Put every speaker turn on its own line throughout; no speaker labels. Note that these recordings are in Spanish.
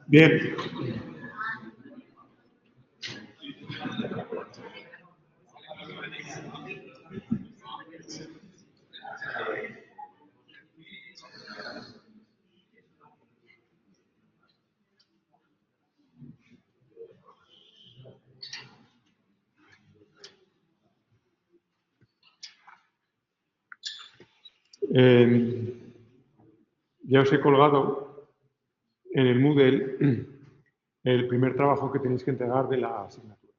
Bien. Ya os he colgado en el Moodle el primer trabajo que tenéis que entregar de la asignatura.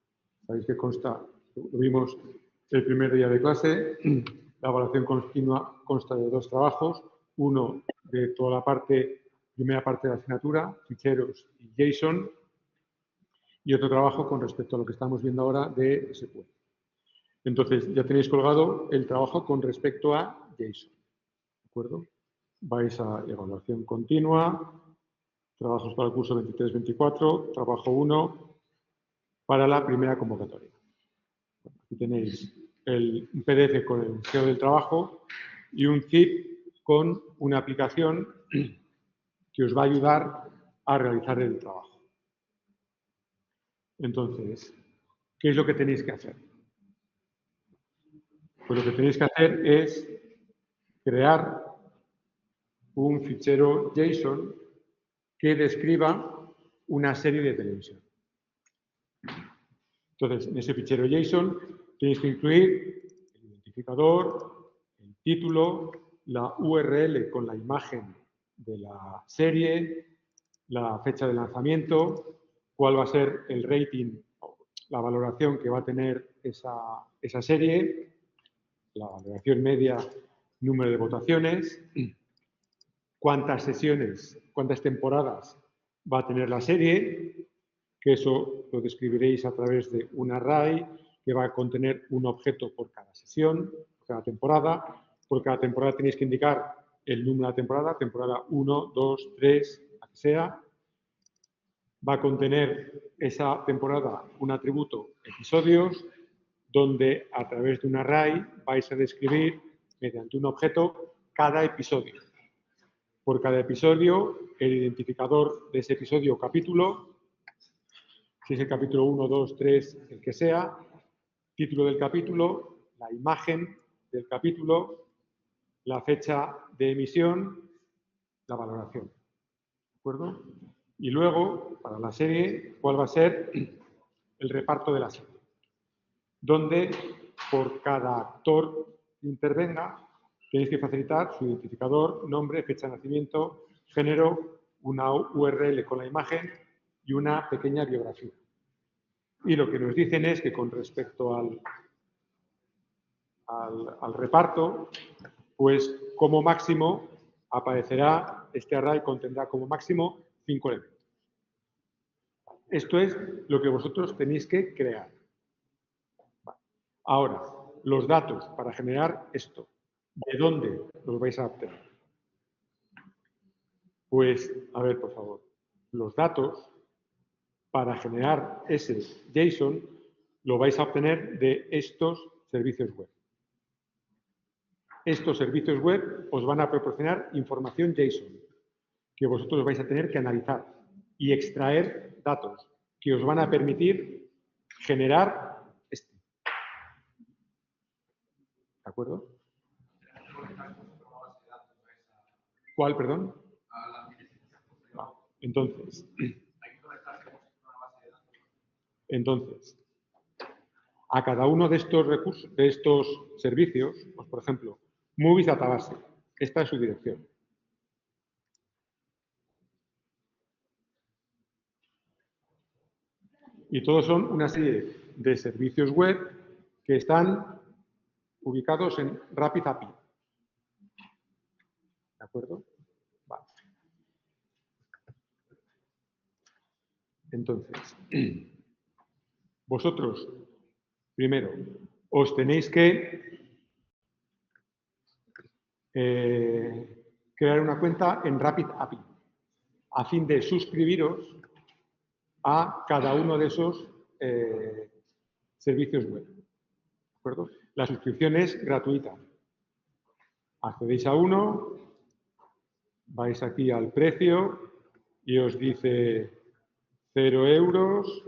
Sabéis que consta, lo vimos el primer día de clase, la evaluación continua consta de dos trabajos, uno de toda la primera parte de la asignatura, ficheros y JSON, y otro trabajo con respecto a lo que estamos viendo ahora de SQL. Entonces, ya tenéis colgado el trabajo con respecto a JSON. ¿De acuerdo? Vais a evaluación continua, trabajos para el curso 23-24, trabajo 1 para la primera convocatoria. Aquí tenéis un PDF con el enunciado del trabajo y un zip con una aplicación que os va a ayudar a realizar el trabajo. Entonces, ¿qué es lo que tenéis que hacer? Pues lo que tenéis que hacer es crear un fichero JSON que describa una serie de televisión. Entonces, en ese fichero JSON tenéis que incluir el identificador, el título, la URL con la imagen de la serie, la fecha de lanzamiento, cuál va a ser el rating, la valoración que va a tener esa serie, la valoración media, número de votaciones, cuántas sesiones, cuántas temporadas va a tener la serie, que eso lo describiréis a través de un array que va a contener un objeto por cada sesión, por cada temporada. Por cada temporada tenéis que indicar el número de la temporada 1, 2, 3, la que sea. Va a contener esa temporada un atributo episodios, donde a través de un array vais a describir mediante un objeto cada episodio. Por cada episodio, el identificador de ese episodio o capítulo, si es el capítulo 1, 2, 3, el que sea, título del capítulo, la imagen del capítulo, la fecha de emisión, la valoración. ¿De acuerdo? Y luego, para la serie, ¿cuál va a ser el reparto de la serie? Donde por cada actor que intervenga, tenéis que facilitar su identificador, nombre, fecha de nacimiento, género, una URL con la imagen y una pequeña biografía. Y lo que nos dicen es que con respecto al reparto, pues como máximo aparecerá, este array contendrá como máximo 5 elementos. Esto es lo que vosotros tenéis que crear. Ahora, los datos para generar esto, ¿de dónde los vais a obtener? Pues, a ver, por favor, los datos para generar ese JSON lo vais a obtener de estos servicios web. Estos servicios web os van a proporcionar información JSON que vosotros vais a tener que analizar y extraer datos que os van a permitir generar este. ¿De acuerdo? ¿Cuál, perdón? Entonces, a cada uno de estos recursos, de estos servicios, pues, por ejemplo, Movies Database, esta es su dirección. Y todos son una serie de servicios web que están ubicados en Rapid API. ¿De acuerdo? Vale. Entonces, vosotros, primero, os tenéis que crear una cuenta en Rapid API a fin de suscribiros a cada uno de esos servicios web. ¿De acuerdo? La suscripción es gratuita. Accedéis a uno, vais aquí al precio, y os dice 0 euros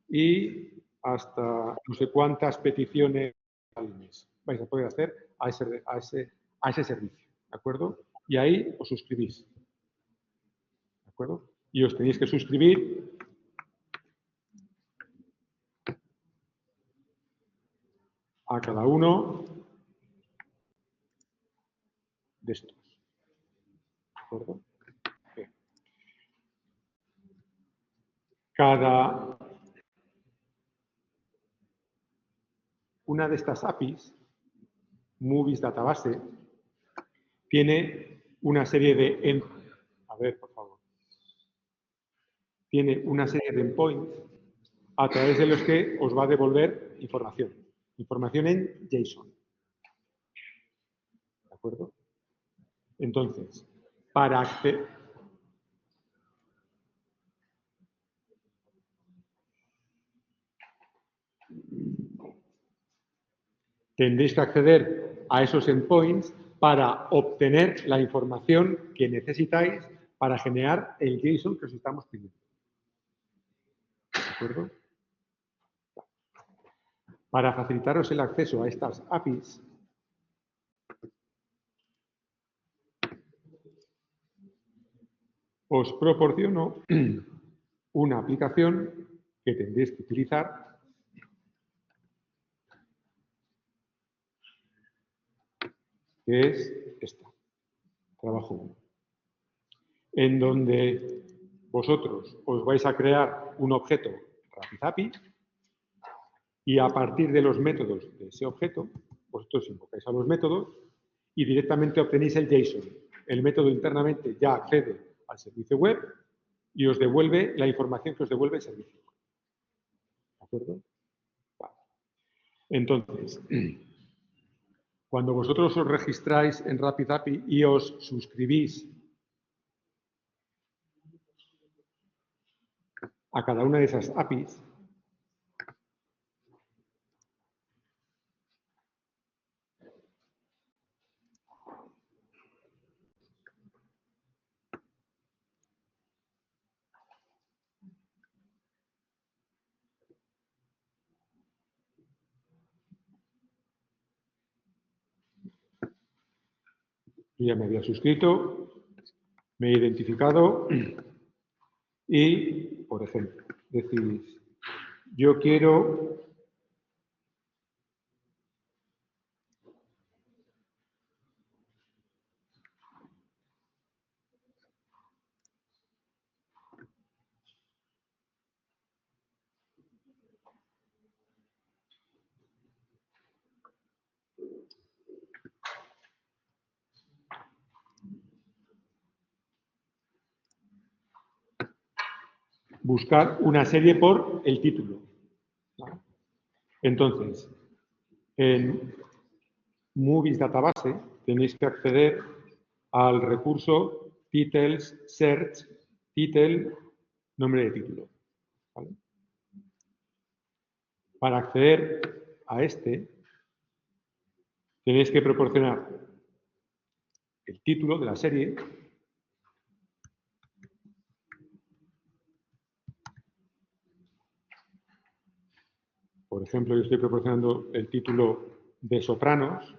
y hasta no sé cuántas peticiones al mes vais a poder hacer a ese servicio, ¿de acuerdo? Y ahí os suscribís, ¿de acuerdo? Y os tenéis que suscribir a cada uno de estos, ¿de acuerdo? Bien. Cada una de estas APIs, Movies Database, tiene una serie de... A ver, por favor. Tiene una serie de endpoints a través de los que os va a devolver información. Información en JSON. ¿De acuerdo? Entonces, para acceder... Tendréis que acceder a esos endpoints para obtener la información que necesitáis para generar el JSON que os estamos pidiendo. ¿De acuerdo? Para facilitaros el acceso a estas APIs, os proporciono una aplicación que tendréis que utilizar que es esta, trabajo 1, en donde vosotros os vais a crear un objeto RapidAPI y a partir de los métodos de ese objeto, vosotros invocáis a los métodos y directamente obtenéis el JSON. El método internamente ya accede al servicio web y os devuelve la información que os devuelve el servicio. ¿De acuerdo? Vale. Entonces, cuando vosotros os registráis en RapidAPI y os suscribís a cada una de esas APIs, yo ya me había suscrito, me he identificado y, por ejemplo, decís, yo quiero buscar una serie por el título. Entonces, en Movies Database tenéis que acceder al recurso Titles Search, Title, nombre de título. ¿Vale? Para acceder a este, tenéis que proporcionar el título de la serie, por ejemplo, yo estoy proporcionando el título de Sopranos,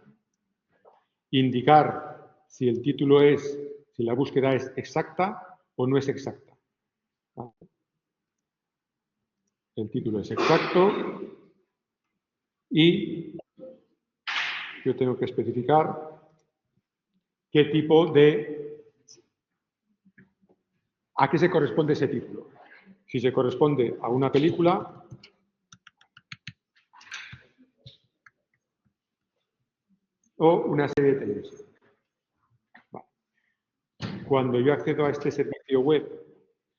indicar si el título es, si la búsqueda es exacta o no es exacta. ¿Vale? El título es exacto y yo tengo que especificar qué tipo de... ¿A qué se corresponde ese título? Si se corresponde a una película o una serie de televisión. Vale. Cuando yo accedo a este servicio web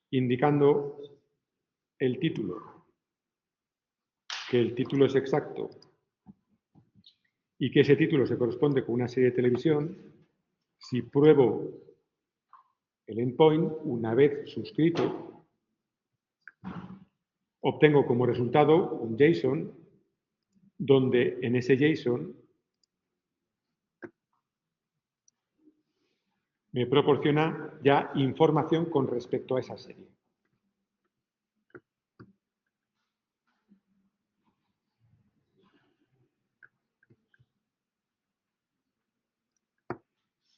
indicando el título, que el título es exacto y que ese título se corresponde con una serie de televisión, si pruebo el endpoint, una vez suscrito, obtengo como resultado un JSON donde en ese JSON me proporciona ya información con respecto a esa serie.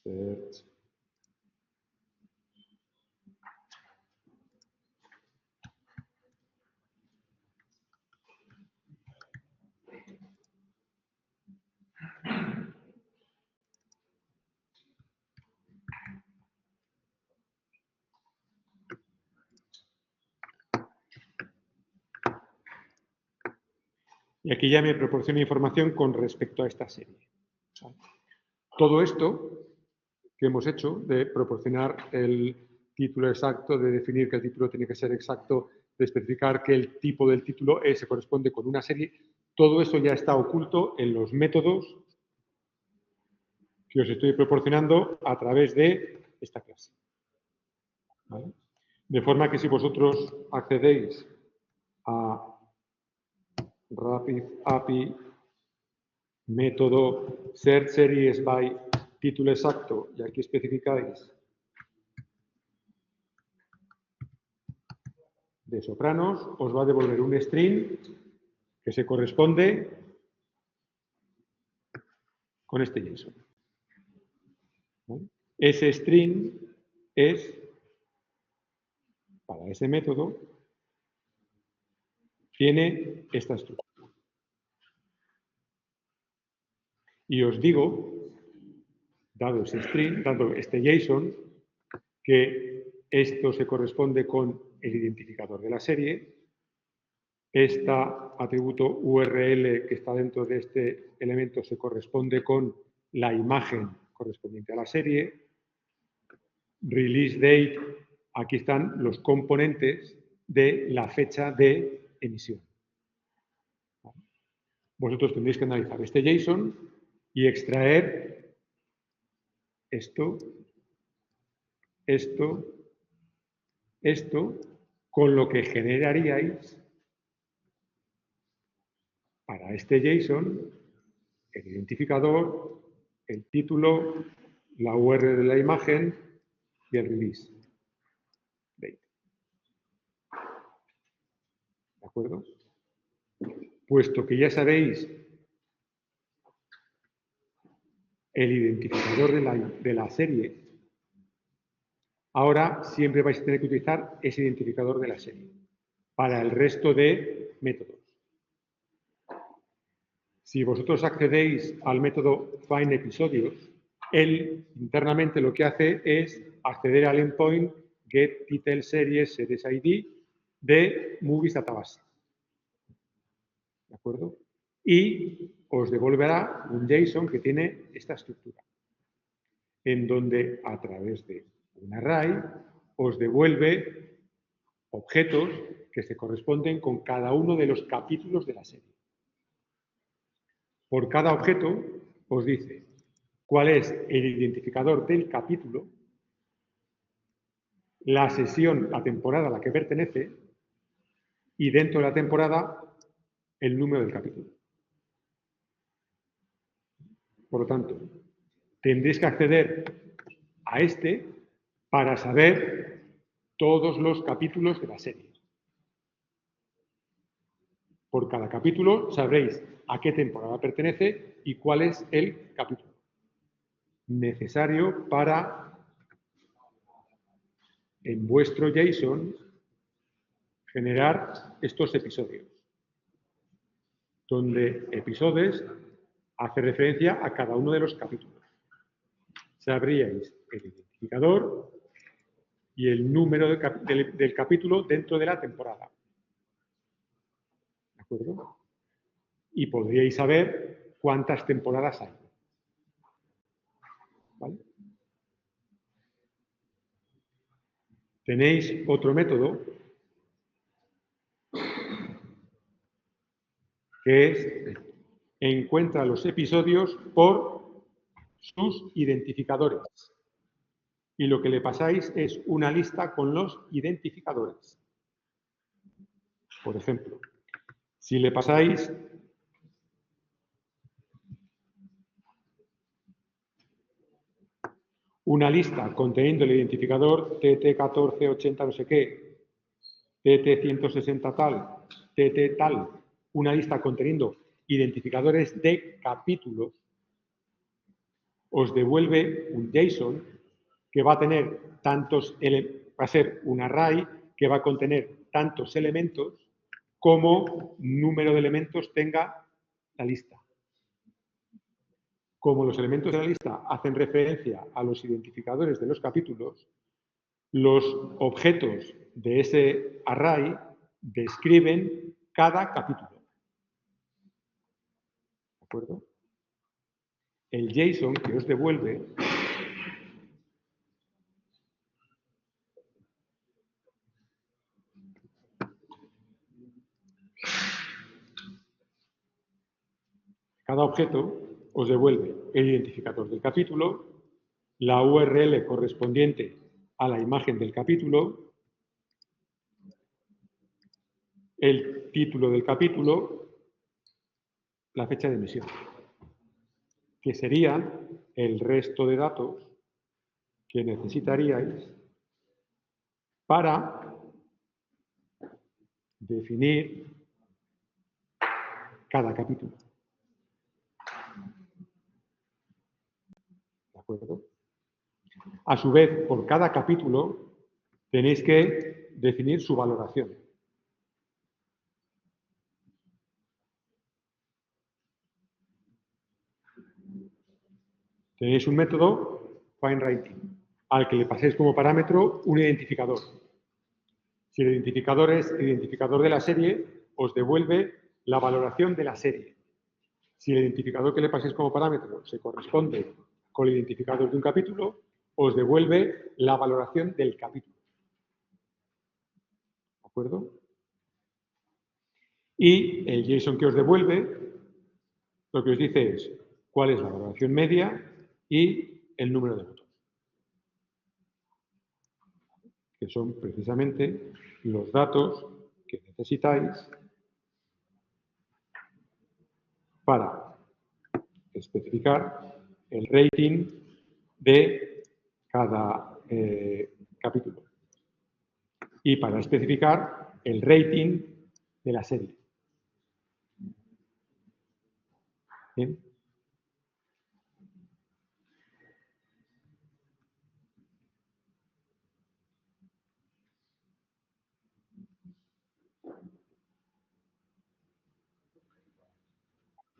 Search. Y aquí ya me proporciona información con respecto a esta serie. Todo esto que hemos hecho de proporcionar el título exacto, de definir que el título tiene que ser exacto, de especificar que el tipo del título se corresponde con una serie, todo eso ya está oculto en los métodos que os estoy proporcionando a través de esta clase. ¿Vale? De forma que si vosotros accedéis a Rapid API, método Search Series by título exacto, y aquí especificáis de Sopranos, os va a devolver un string que se corresponde con este JSON. ¿Vale? Ese string es, para ese método, tiene esta estructura. Y os digo, dado ese string, dado este JSON, que esto se corresponde con el identificador de la serie, este atributo URL que está dentro de este elemento se corresponde con la imagen correspondiente a la serie, release date, aquí están los componentes de la fecha de emisión. Vosotros tendréis que analizar este JSON y extraer esto, con lo que generaríais para este JSON el identificador, el título, la URL de la imagen y el release date. ¿De acuerdo? Puesto que ya sabéis el identificador de la serie, ahora siempre vais a tener que utilizar ese identificador de la serie para el resto de métodos. Si vosotros accedéis al método findEpisodios, él internamente lo que hace es acceder al endpoint getTitleSeriesSeriesID de Movies Database. ¿De acuerdo? Y os devolverá un JSON que tiene esta estructura, en donde a través de un array os devuelve objetos que se corresponden con cada uno de los capítulos de la serie. Por cada objeto os dice cuál es el identificador del capítulo, la sesión, la temporada a la que pertenece y dentro de la temporada el número del capítulo. Por lo tanto, tendréis que acceder a este para saber todos los capítulos de la serie. Por cada capítulo sabréis a qué temporada pertenece y cuál es el capítulo necesario para, en vuestro JSON, generar estos episodios, donde episodios hace referencia a cada uno de los capítulos. Sabríais el identificador y el número del capítulo dentro de la temporada. ¿De acuerdo? Y podríais saber cuántas temporadas hay. ¿Vale? Tenéis otro método que es encuentra los episodios por sus identificadores. Y lo que le pasáis es una lista con los identificadores. Por ejemplo, si le pasáis una lista conteniendo el identificador TT1480 no sé qué, TT160 tal, TT tal, una lista conteniendo identificadores de capítulos, os devuelve un JSON que va a tener va a ser un array que va a contener tantos elementos como número de elementos tenga la lista. Como los elementos de la lista hacen referencia a los identificadores de los capítulos, los objetos de ese array describen cada capítulo. ¿De acuerdo? El JSON que os devuelve cada objeto os devuelve el identificador del capítulo, la URL correspondiente a la imagen del capítulo, el título del capítulo, la fecha de emisión, que serían el resto de datos que necesitaríais para definir cada capítulo. ¿De acuerdo? A su vez, por cada capítulo tenéis que definir su valoración. Tenéis un método FindRating al que le paséis como parámetro un identificador. Si el identificador es el identificador de la serie, os devuelve la valoración de la serie. Si el identificador que le paséis como parámetro se corresponde con el identificador de un capítulo, os devuelve la valoración del capítulo. ¿De acuerdo? Y el JSON que os devuelve, lo que os dice es cuál es la valoración media y el número de votos, que son precisamente los datos que necesitáis para especificar el rating de cada capítulo y para especificar el rating de la serie. ¿Bien?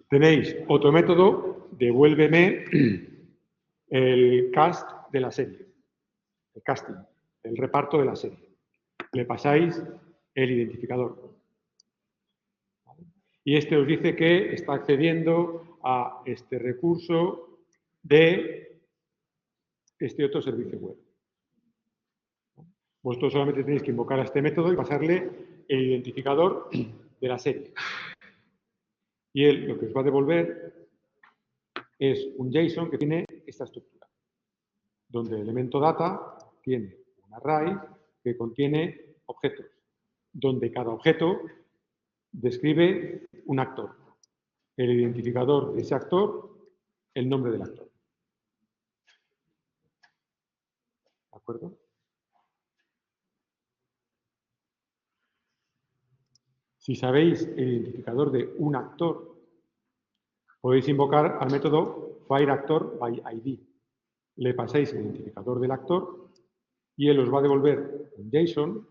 Tenéis otro método, devuélveme el cast de la serie, el casting, el reparto de la serie. Le pasáis el identificador. Y este os dice que está accediendo a este recurso de este otro servicio web. Vosotros solamente tenéis que invocar a este método y pasarle el identificador de la serie. Y él lo que os va a devolver es un JSON que tiene esta estructura, donde el elemento data tiene un array que contiene objetos, donde cada objeto describe un actor, el identificador de ese actor, el nombre del actor. ¿De acuerdo? Si sabéis el identificador de un actor, podéis invocar al método fireActorById. Le pasáis el identificador del actor y él os va a devolver un JSON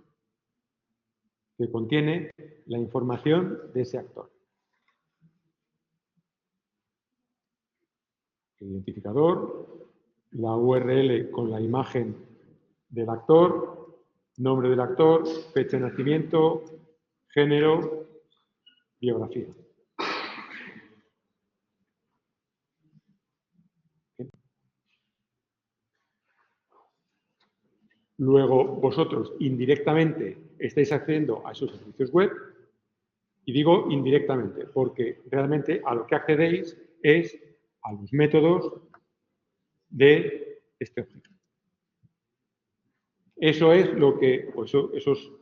que contiene la información de ese actor. El identificador, la URL con la imagen del actor, nombre del actor, fecha de nacimiento, género, biografía. Luego, vosotros indirectamente estáis accediendo a esos servicios web, y digo indirectamente, porque realmente a lo que accedéis es a los métodos de este objeto. Eso es lo que, pues esos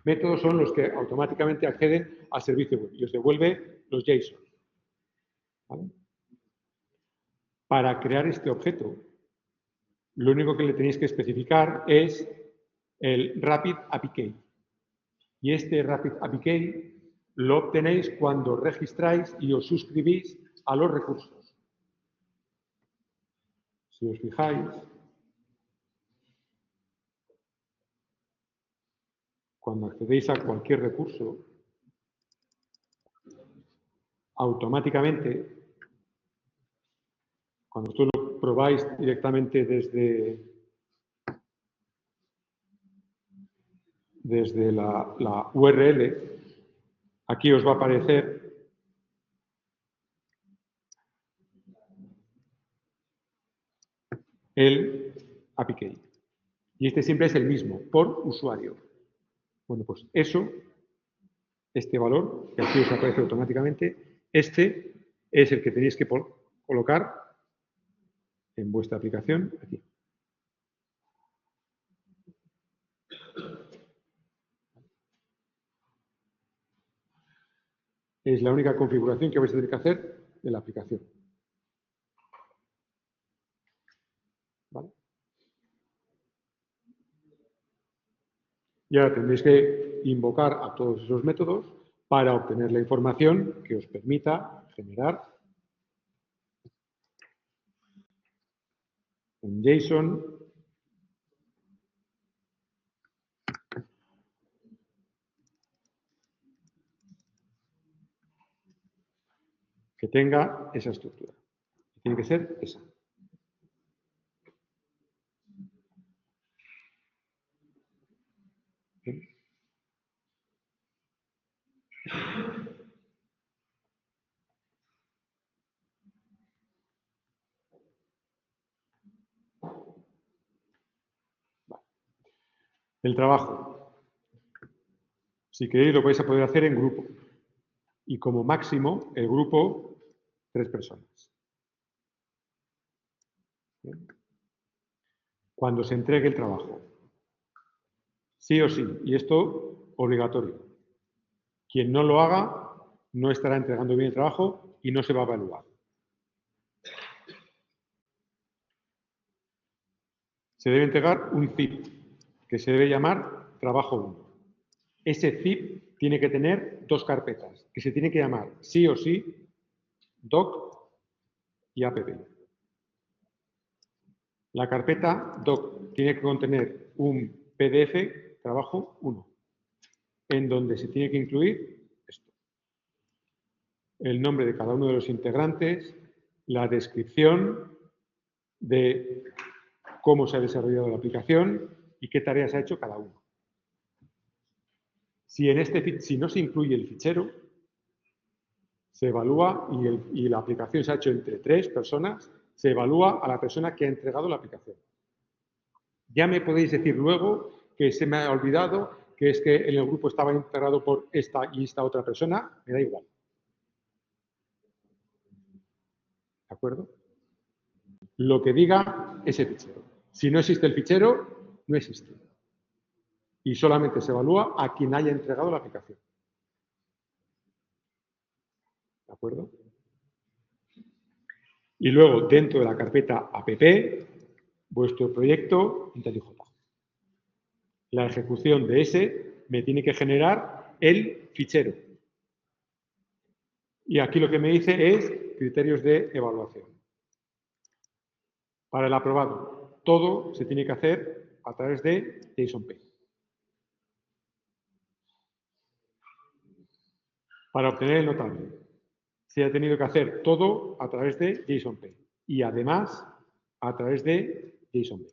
métodos son los que automáticamente acceden al servicio web y os devuelve los JSON. ¿Vale? Para crear este objeto, lo único que le tenéis que especificar es el Rapid API Key. Y este Rapid API Key lo obtenéis cuando registráis y os suscribís a los recursos. Si os fijáis, cuando accedéis a cualquier recurso, automáticamente, cuando esto lo probáis directamente desde la URL, aquí os va a aparecer el API Key. Y este siempre es el mismo, por usuario. Bueno, pues eso, este valor, que aquí os aparece automáticamente, este es el que tenéis que colocar en vuestra aplicación aquí. Es la única configuración que vais a tener que hacer de la aplicación. ¿Vale? Y ahora tendréis que invocar a todos esos métodos para obtener la información que os permita generar un JSON que tenga esa estructura. Tiene que ser esa. ¿Sí? Vale. El trabajo. Si queréis, lo vais a poder hacer en grupo. Y como máximo, el grupo, 3 personas. ¿Bien? Cuando se entregue el trabajo. Sí o sí. Y esto, obligatorio. Quien no lo haga, no estará entregando bien el trabajo y no se va a evaluar. Se debe entregar un zip, que se debe llamar trabajo 1. Ese zip tiene que tener 2 carpetas, que se tienen que llamar sí o sí doc y app. La carpeta doc tiene que contener un PDF trabajo 1, en donde se tiene que incluir esto. El nombre de cada uno de los integrantes, la descripción de cómo se ha desarrollado la aplicación y qué tareas ha hecho cada uno. Si no se incluye el fichero, se evalúa y la aplicación se ha hecho entre 3 personas, se evalúa a la persona que ha entregado la aplicación. Ya me podéis decir luego que se me ha olvidado, que es que en el grupo estaba integrado por esta y esta otra persona, me da igual. ¿De acuerdo? Lo que diga ese fichero. Si no existe el fichero, no existe. Y solamente se evalúa a quien haya entregado la aplicación. ¿De acuerdo? Y luego, dentro de la carpeta app, vuestro proyecto IntelliJ. La ejecución de ese me tiene que generar el fichero. Y aquí lo que me dice es criterios de evaluación. Para el aprobado, todo se tiene que hacer a través de JSON-P. Para obtener el notable, se ha tenido que hacer todo a través de JSON-P. Y además, a través de JSON-B.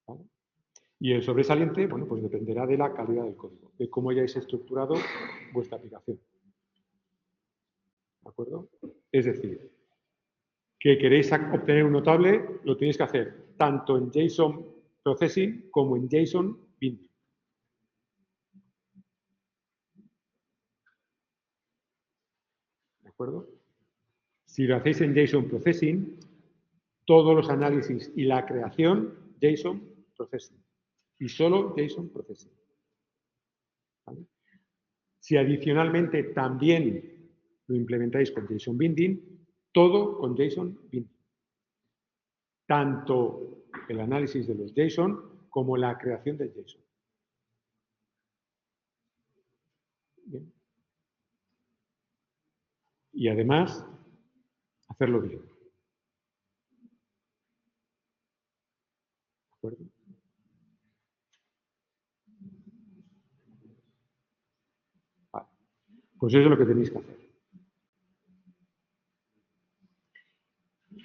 ¿Vale? Y el sobresaliente, bueno, pues dependerá de la calidad del código, de cómo hayáis estructurado vuestra aplicación. ¿De acuerdo? Es decir, que queréis obtener un notable, lo tenéis que hacer tanto en JSON Processing como en JSON Binding. ¿De acuerdo? Si lo hacéis en JSON Processing, todos los análisis y la creación, JSON Processing. Y solo JSON Processing. ¿Vale? Si adicionalmente también lo implementáis con JSON Binding, Todo con JSON binding. Tanto el análisis de los JSON como la creación del JSON. Bien. Y además, hacerlo bien. ¿De acuerdo? Vale. Pues eso es lo que tenéis que hacer.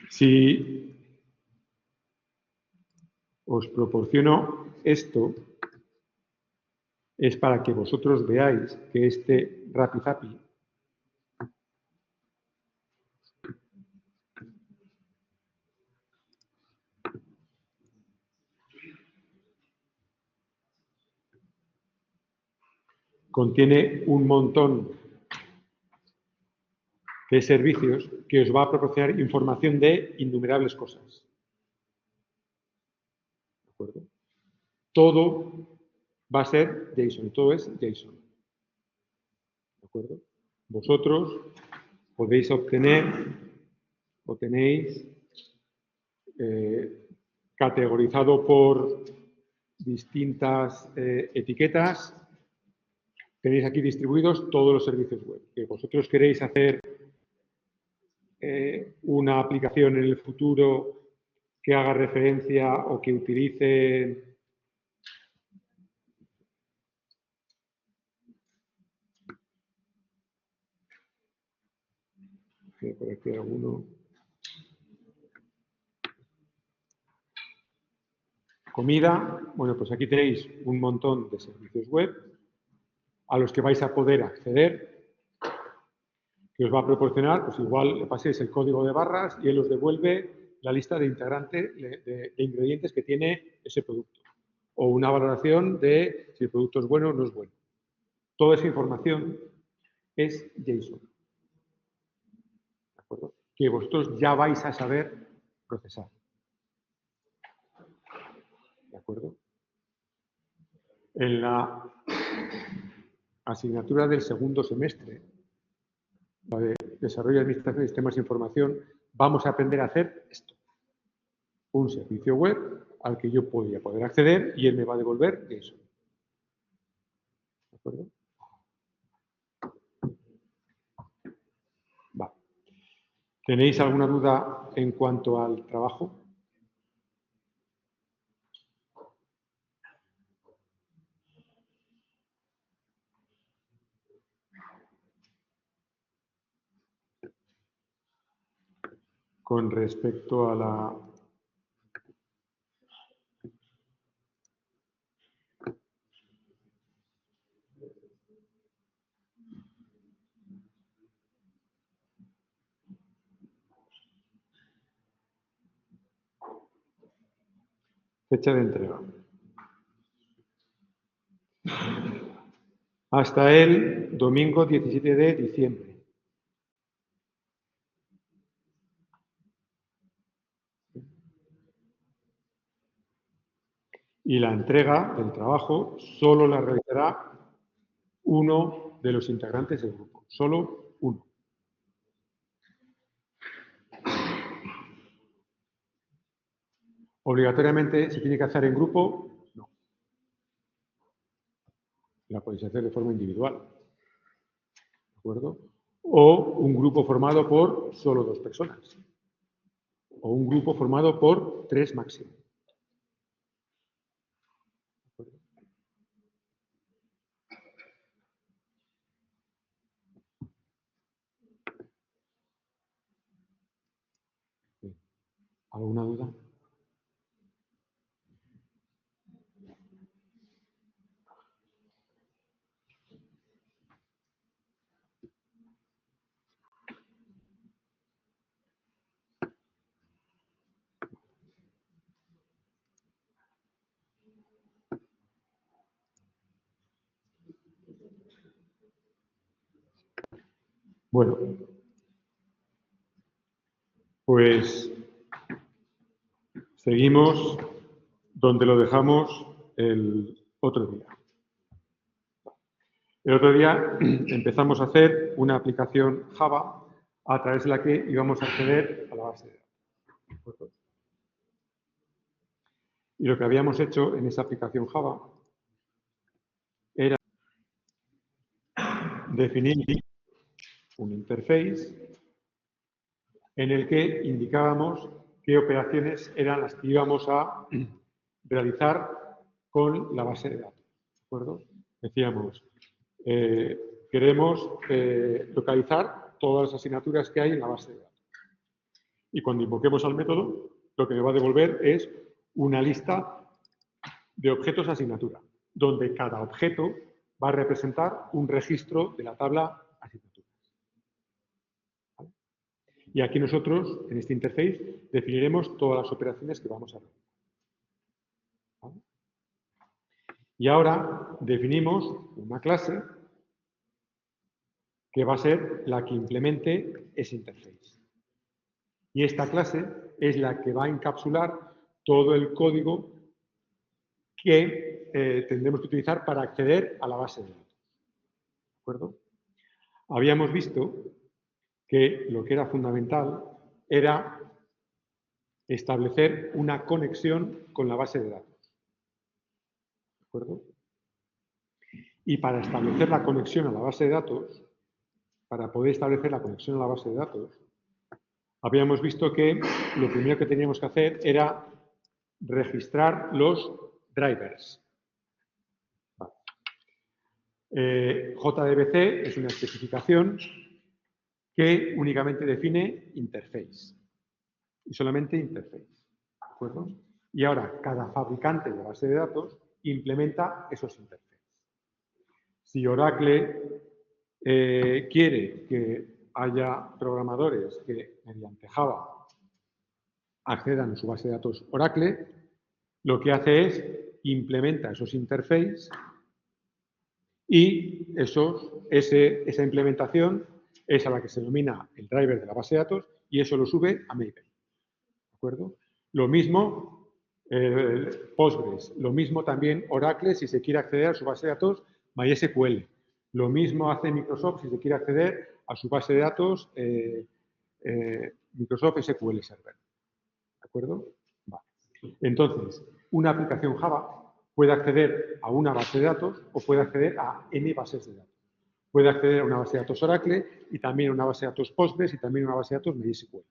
Si os proporciono esto, es para que vosotros veáis que este RapidAPI contiene un montón de servicios que os va a proporcionar información de innumerables cosas. ¿De acuerdo? Todo va a ser JSON, todo es JSON. ¿De acuerdo? Vosotros podéis obtener o tenéis categorizado por distintas etiquetas. Tenéis aquí distribuidos todos los servicios web. Que vosotros queréis hacer una aplicación en el futuro que haga referencia o que utilice por aquí alguno. Comida. Bueno, pues aquí tenéis un montón de servicios web a los que vais a poder acceder, que os va a proporcionar, pues igual le paséis el código de barras y él os devuelve la lista de integrantes, de ingredientes que tiene ese producto. O una valoración de si el producto es bueno o no es bueno. Toda esa información es JSON. ¿De acuerdo? Que vosotros ya vais a saber procesar. ¿De acuerdo? En la asignatura del segundo semestre, la de Desarrollo de Administración de Sistemas de Información, vamos a aprender a hacer esto. Un servicio web al que yo podría poder acceder y él me va a devolver eso. ¿De acuerdo? Vale. ¿Tenéis alguna duda en cuanto al trabajo? Con respecto a la fecha de entrega. Hasta el domingo 17 de diciembre. Y la entrega del trabajo solo la realizará uno de los integrantes del grupo. Solo uno. Obligatoriamente se tiene que hacer en grupo, no. La podéis hacer de forma individual. ¿De acuerdo? O un grupo formado por solo 2 personas. O un grupo formado por 3 máximo. ¿Alguna duda? Bueno, pues seguimos donde lo dejamos el otro día. El otro día empezamos a hacer una aplicación Java a través de la que íbamos a acceder a la base de datos. Y lo que habíamos hecho en esa aplicación Java era definir un interface en el que indicábamos qué operaciones eran las que íbamos a realizar con la base de datos. ¿De acuerdo? Decíamos, queremos localizar todas las asignaturas que hay en la base de datos. Y cuando invoquemos al método, lo que me va a devolver es una lista de objetos asignatura, donde cada objeto va a representar un registro de la tabla asignaturas. ¿Vale? Y aquí nosotros, en este interface, definiremos todas las operaciones que vamos a hacer. ¿Vale? Y ahora definimos una clase que va a ser la que implemente ese interface. Y esta clase es la que va a encapsular todo el código que tendremos que utilizar para acceder a la base de datos. ¿De acuerdo? Habíamos visto que lo que era fundamental era establecer una conexión con la base de datos. ¿De acuerdo? Y para establecer la conexión a la base de datos, para poder establecer la conexión a la base de datos, habíamos visto que lo primero que teníamos que hacer era registrar los drivers. Vale. JDBC es una especificación que únicamente define interface. Y solamente interface. ¿De acuerdo? Y ahora, cada fabricante de base de datos implementa esos interfaces. Si Oracle quiere que haya programadores que, mediante Java, accedan a su base de datos Oracle, lo que hace es implementa esos interfaces y esa implementación es a la que se denomina el driver de la base de datos y eso lo sube a Maven. ¿De acuerdo? Lo mismo Postgres, lo mismo también Oracle si se quiere acceder a su base de datos MySQL. Lo mismo hace Microsoft si se quiere acceder a su base de datos Microsoft SQL Server. ¿De acuerdo? Vale. Entonces, una aplicación Java puede acceder a una base de datos o puede acceder a N bases de datos. Puede acceder a una base de datos Oracle y también a una base de datos Postgres y también a una base de datos MySQL.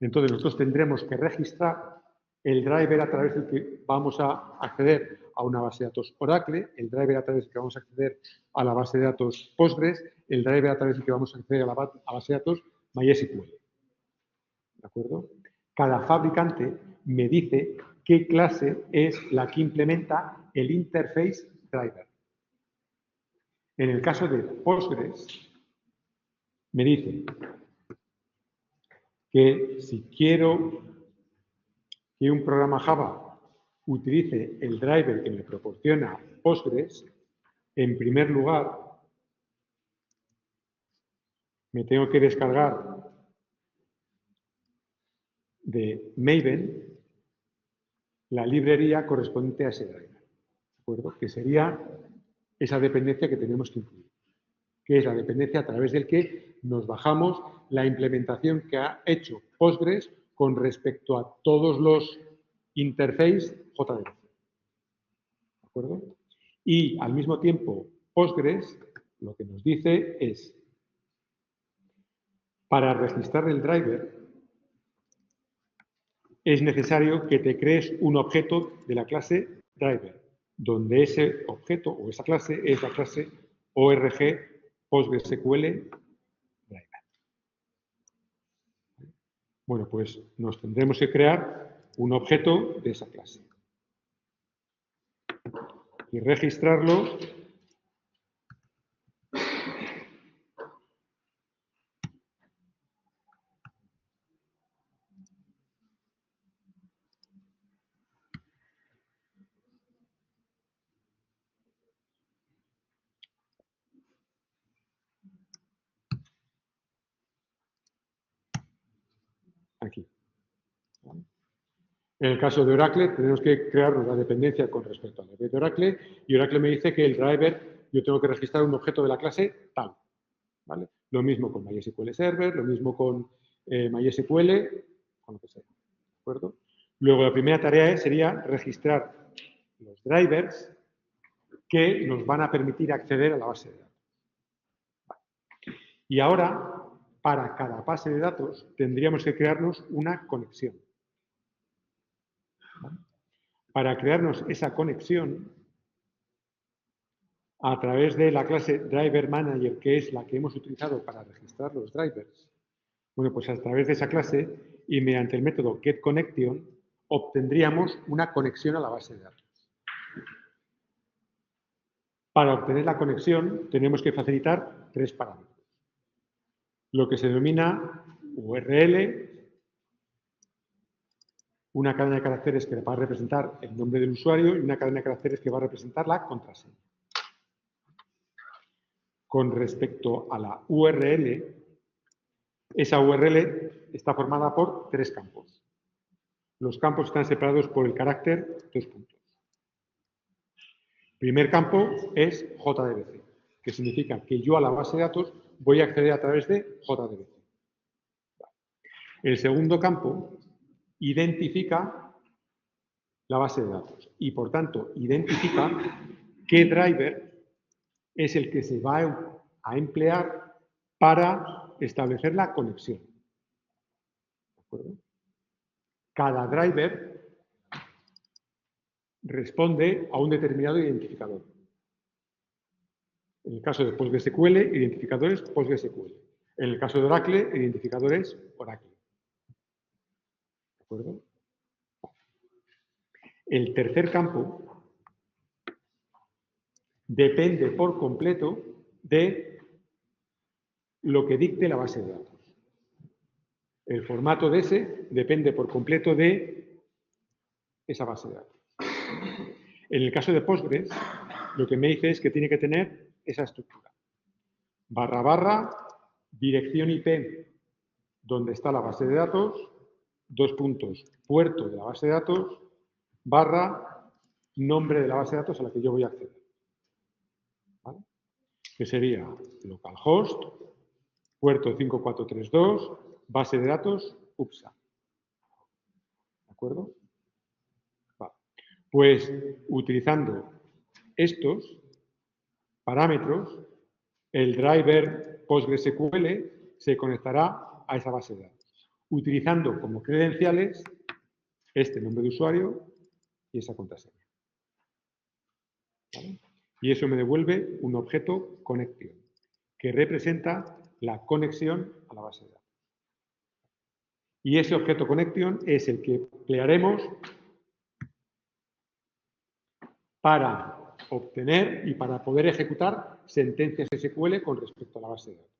Entonces, nosotros tendremos que registrar el driver a través del que vamos a acceder a una base de datos Oracle, el driver a través del que vamos a acceder a la base de datos Postgres, el driver a través del que vamos a acceder a la base de datos MySQL. ¿De acuerdo? Cada fabricante me dice qué clase es la que implementa el interface driver. En el caso de Postgres, me dice que si quiero que un programa Java utilice el driver que me proporciona Postgres, en primer lugar, me tengo que descargar de Maven la librería correspondiente a ese driver, ¿de acuerdo? Que sería esa dependencia que tenemos que incluir, que es la dependencia a través del que nos bajamos la implementación que ha hecho Postgres con respecto a todos los interfaces JDBC. ¿De acuerdo? Y al mismo tiempo, Postgres lo que nos dice es, para registrar el driver, es necesario que te crees un objeto de la clase driver, donde ese objeto o esa clase es la clase ORG PostgreSQL driver. Bueno, pues nos tendremos que crear un objeto de esa clase y registrarlo aquí. En el caso de Oracle, tenemos que crear una dependencia con respecto a la red de Oracle y Oracle me dice que el driver, yo tengo que registrar un objeto de la clase tal. ¿vale? Lo mismo con MySQL Server, lo mismo con MySQL, con lo que sea. ¿De acuerdo? Luego, la primera tarea sería registrar los drivers que nos van a permitir acceder a la base de datos. Y ahora, para cada base de datos, tendríamos que crearnos una conexión. ¿Vale? Para crearnos esa conexión, a través de la clase Driver Manager, que es la que hemos utilizado para registrar los drivers, bueno, pues a través de esa clase y mediante el método getConnection obtendríamos una conexión a la base de datos. Para obtener la conexión tenemos que facilitar tres parámetros. Lo que se denomina URL, una cadena de caracteres que va a representar el nombre del usuario y una cadena de caracteres que va a representar la contraseña. Con respecto a la URL, esa URL está formada por tres campos. Los campos están separados por el carácter dos puntos. El primer campo es JDBC, que significa que yo a la base de datos voy a acceder a través de JDBC. El segundo campo identifica la base de datos y, por tanto, identifica qué driver es el que se va a emplear para establecer la conexión. ¿De acuerdo? Cada driver responde a un determinado identificador. En el caso de PostgreSQL, identificadores PostgreSQL. En el caso de Oracle, identificadores Oracle. ¿De acuerdo? El tercer campo depende por completo de lo que dicte la base de datos. El formato de ese depende por completo de esa base de datos. En el caso de Postgres, lo que me dice es que tiene que tener esa estructura. // dirección IP donde está la base de datos, dos puntos, puerto de la base de datos, / nombre de la base de datos a la que yo voy a acceder. ¿Vale? Que sería localhost, puerto 5432, base de datos, UPSA. ¿De acuerdo? Vale. Pues utilizando estos parámetros, el driver PostgreSQL se conectará a esa base de datos, utilizando como credenciales este nombre de usuario y esa contraseña. ¿Vale? Y eso me devuelve un objeto connection, que representa la conexión a la base de datos. Y ese objeto connection es el que emplearemos para obtener y para poder ejecutar sentencias SQL con respecto a la base de datos.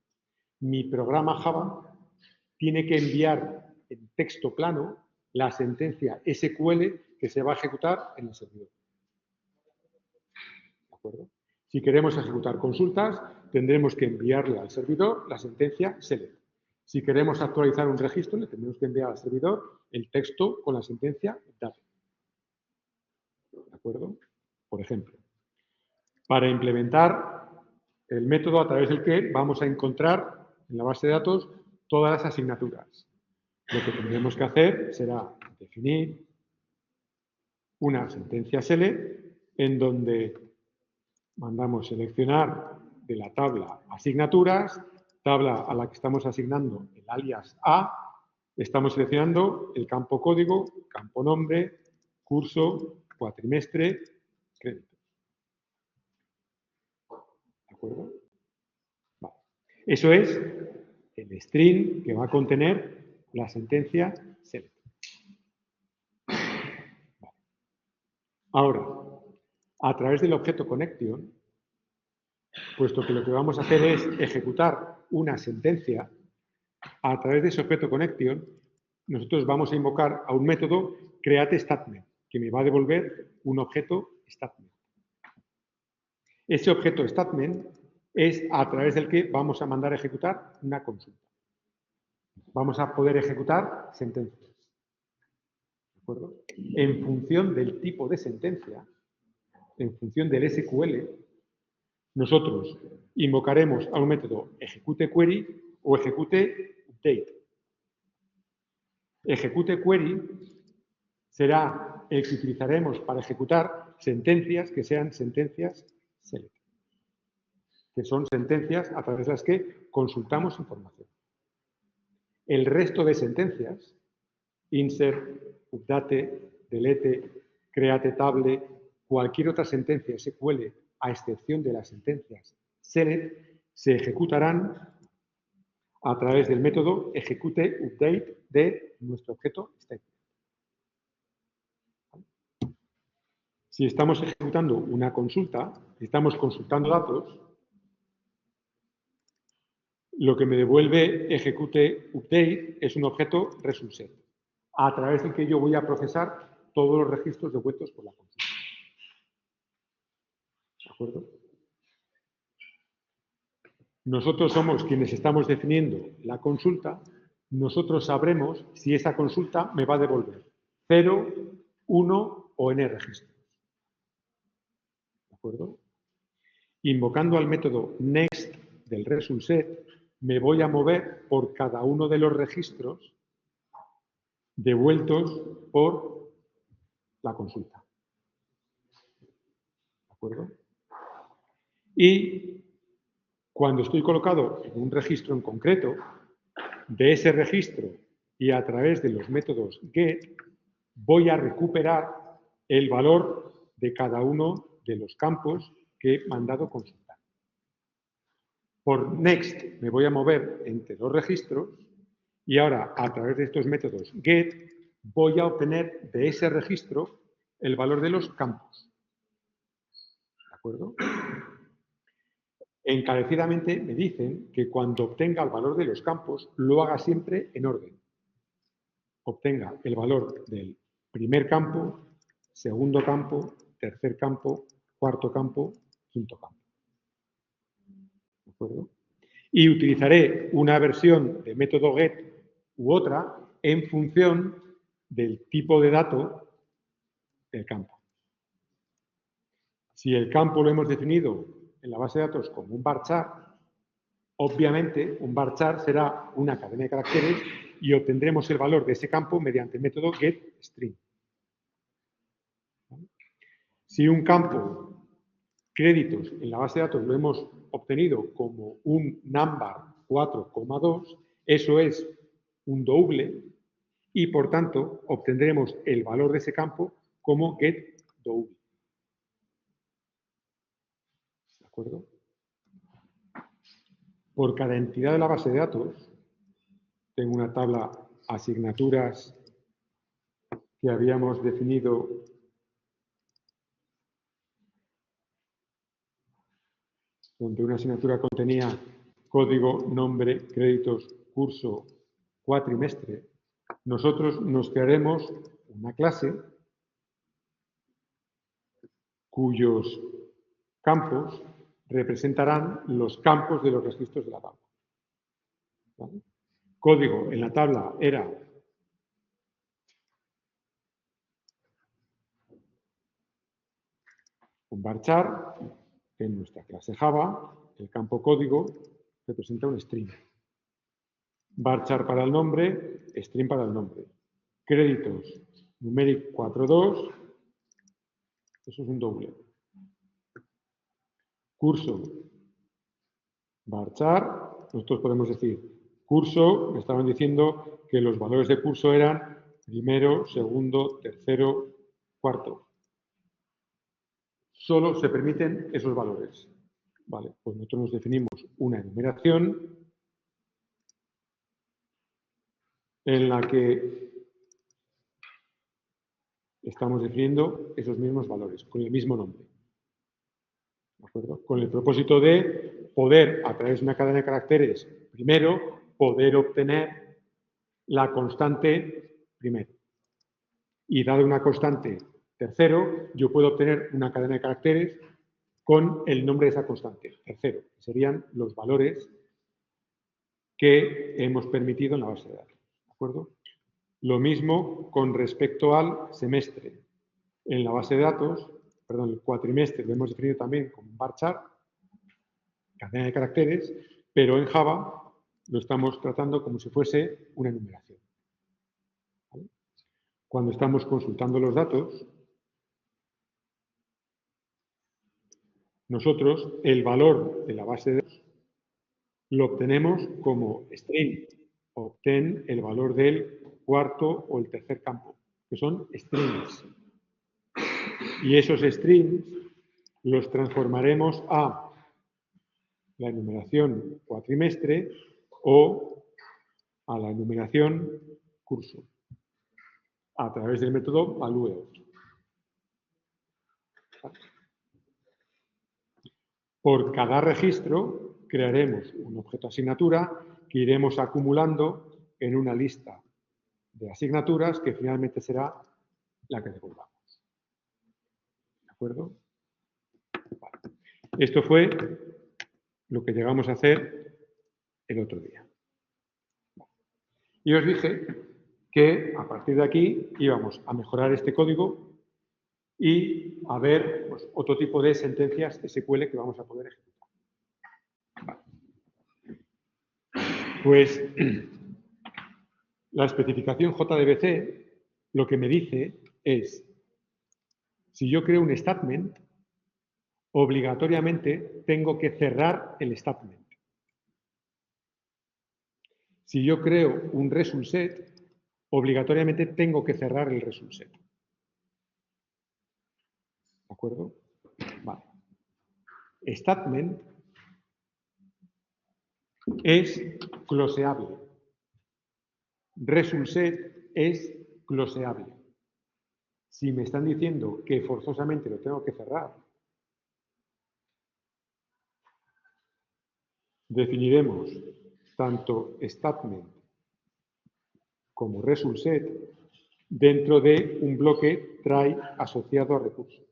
Mi programa Java tiene que enviar en texto plano la sentencia SQL que se va a ejecutar en el servidor. ¿De acuerdo? Si queremos ejecutar consultas, tendremos que enviarle al servidor la sentencia select. Si queremos actualizar un registro, le tendremos que enviar al servidor el texto con la sentencia date. ¿De acuerdo? Por ejemplo, para implementar el método a través del que vamos a encontrar en la base de datos todas las asignaturas. Lo que tendremos que hacer será definir una sentencia select en donde mandamos seleccionar de la tabla asignaturas, tabla a la que estamos asignando el alias A, estamos seleccionando el campo código, campo nombre, curso, cuatrimestre, crédito. ¿De acuerdo? Vale. Eso es el string que va a contener la sentencia select. Vale. Ahora, a través del objeto connection, puesto que lo que vamos a hacer es ejecutar una sentencia, a través de ese objeto connection, nosotros vamos a invocar a un método createStatement, que me va a devolver un objeto statement. Ese objeto statement es a través del que vamos a mandar a ejecutar una consulta. Vamos a poder ejecutar sentencias. ¿De acuerdo? En función del tipo de sentencia, en función del SQL, nosotros invocaremos a un método executeQuery o executeUpdate. ExecuteQuery será el que utilizaremos para ejecutar sentencias que sean sentencias select, que son sentencias a través de las que consultamos información. El resto de sentencias, insert, update, delete, create table, cualquier otra sentencia SQL, a excepción de las sentencias select, se ejecutarán a través del método executeUpdate de nuestro objeto statement. Si estamos ejecutando una consulta, si estamos consultando datos, lo que me devuelve executeUpdate es un objeto resultSet, a través del que yo voy a procesar todos los registros devueltos por la consulta. ¿De acuerdo? Nosotros somos quienes estamos definiendo la consulta. Nosotros sabremos si esa consulta me va a devolver 0, 1 o n registros. ¿De acuerdo? Invocando al método next del resultSet, me voy a mover por cada uno de los registros devueltos por la consulta. ¿De acuerdo? Y cuando estoy colocado en un registro en concreto, de ese registro y a través de los métodos get, voy a recuperar el valor de cada uno de los campos que he mandado consultar. Por next me voy a mover entre dos registros y ahora a través de estos métodos get voy a obtener de ese registro el valor de los campos. ¿De acuerdo? Encarecidamente me dicen que cuando obtenga el valor de los campos lo haga siempre en orden. Obtenga el valor del primer campo, segundo campo, tercer campo, cuarto campo, quinto campo. ¿De acuerdo? Y utilizaré una versión de método get u otra en función del tipo de dato del campo. Si el campo lo hemos definido en la base de datos como un varchar, obviamente un varchar será una cadena de caracteres y obtendremos el valor de ese campo mediante el método getString. Si un campo créditos en la base de datos lo hemos obtenido como un number 4,2, eso es un double y por tanto obtendremos el valor de ese campo como getDouble. ¿De acuerdo? Por cada entidad de la base de datos, tengo una tabla asignaturas que habíamos definido donde una asignatura contenía código, nombre, créditos, curso, cuatrimestre. Nosotros nos crearemos una clase cuyos campos representarán los campos de los registros de la tabla. ¿Vale? Código en la tabla era un varchar, que en nuestra clase Java, el campo código representa un string. Varchar para el nombre, string para el nombre. Créditos, numeric 4.2, eso es un doble. Curso, varchar, nosotros podemos decir curso, me estaban diciendo que los valores de curso eran primero, segundo, tercero, cuarto. Solo se permiten esos valores. Vale, pues nosotros nos definimos una enumeración en la que estamos definiendo esos mismos valores, con el mismo nombre. ¿De acuerdo? Con el propósito de poder, a través de una cadena de caracteres, primero, poder obtener la constante primero. Y dado una constante tercero, yo puedo obtener una cadena de caracteres con el nombre de esa constante, tercero, que serían los valores que hemos permitido en la base de datos. ¿De acuerdo? Lo mismo con respecto al semestre. En la base de datos, perdón, el cuatrimestre lo hemos definido también como un varchar cadena de caracteres, pero en Java lo estamos tratando como si fuese una enumeración. ¿Vale? Cuando estamos consultando los datos, nosotros el valor de la base de datos lo obtenemos como string. Obtén el valor del cuarto o el tercer campo, que son strings. Y esos strings los transformaremos a la enumeración cuatrimestre o a la enumeración curso a través del método value8. Por cada registro crearemos un objeto asignatura que iremos acumulando en una lista de asignaturas que finalmente será la que devolvamos. ¿De acuerdo? Vale. Esto fue lo que llegamos a hacer el otro día. Y os dije que a partir de aquí íbamos a mejorar este código y a ver pues, otro tipo de sentencias SQL que vamos a poder ejecutar. Vale. Pues la especificación JDBC lo que me dice es, si yo creo un statement, obligatoriamente tengo que cerrar el statement. Si yo creo un result set, obligatoriamente tengo que cerrar el result set. ¿De acuerdo? Vale. Statement es closeable. Result set es closeable. Si me están diciendo que forzosamente lo tengo que cerrar, definiremos tanto statement como result set dentro de un bloque try asociado a recursos.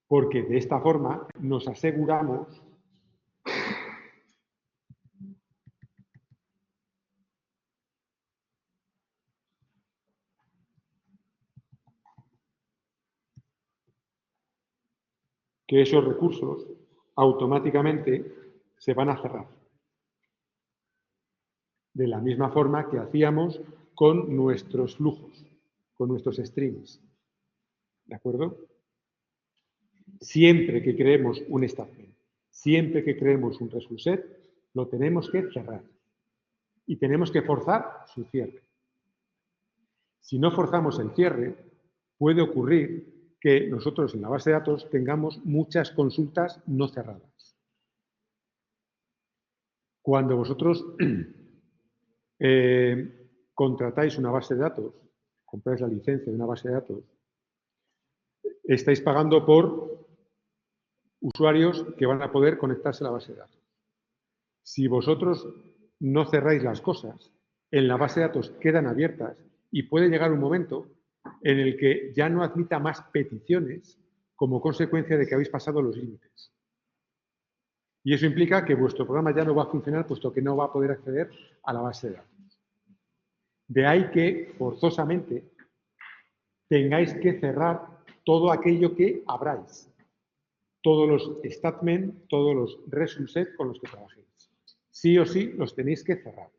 Porque de esta forma nos aseguramos que esos recursos automáticamente se van a cerrar. De la misma forma que hacíamos con nuestros flujos, con nuestros streams. ¿De acuerdo? Siempre que creemos un statement, siempre que creemos un result set, lo tenemos que cerrar. Y tenemos que forzar su cierre. Si no forzamos el cierre, puede ocurrir que nosotros en la base de datos tengamos muchas consultas no cerradas. Cuando vosotros contratáis una base de datos, compráis la licencia de una base de datos, estáis pagando por usuarios que van a poder conectarse a la base de datos. Si vosotros no cerráis las cosas, en la base de datos quedan abiertas y puede llegar un momento en el que ya no admita más peticiones como consecuencia de que habéis pasado los límites. Y eso implica que vuestro programa ya no va a funcionar puesto que no va a poder acceder a la base de datos. De ahí que, forzosamente, tengáis que cerrar todo aquello que abráis. Todos los statements, todos los result set con los que trabajéis. Sí o sí los tenéis que cerrar.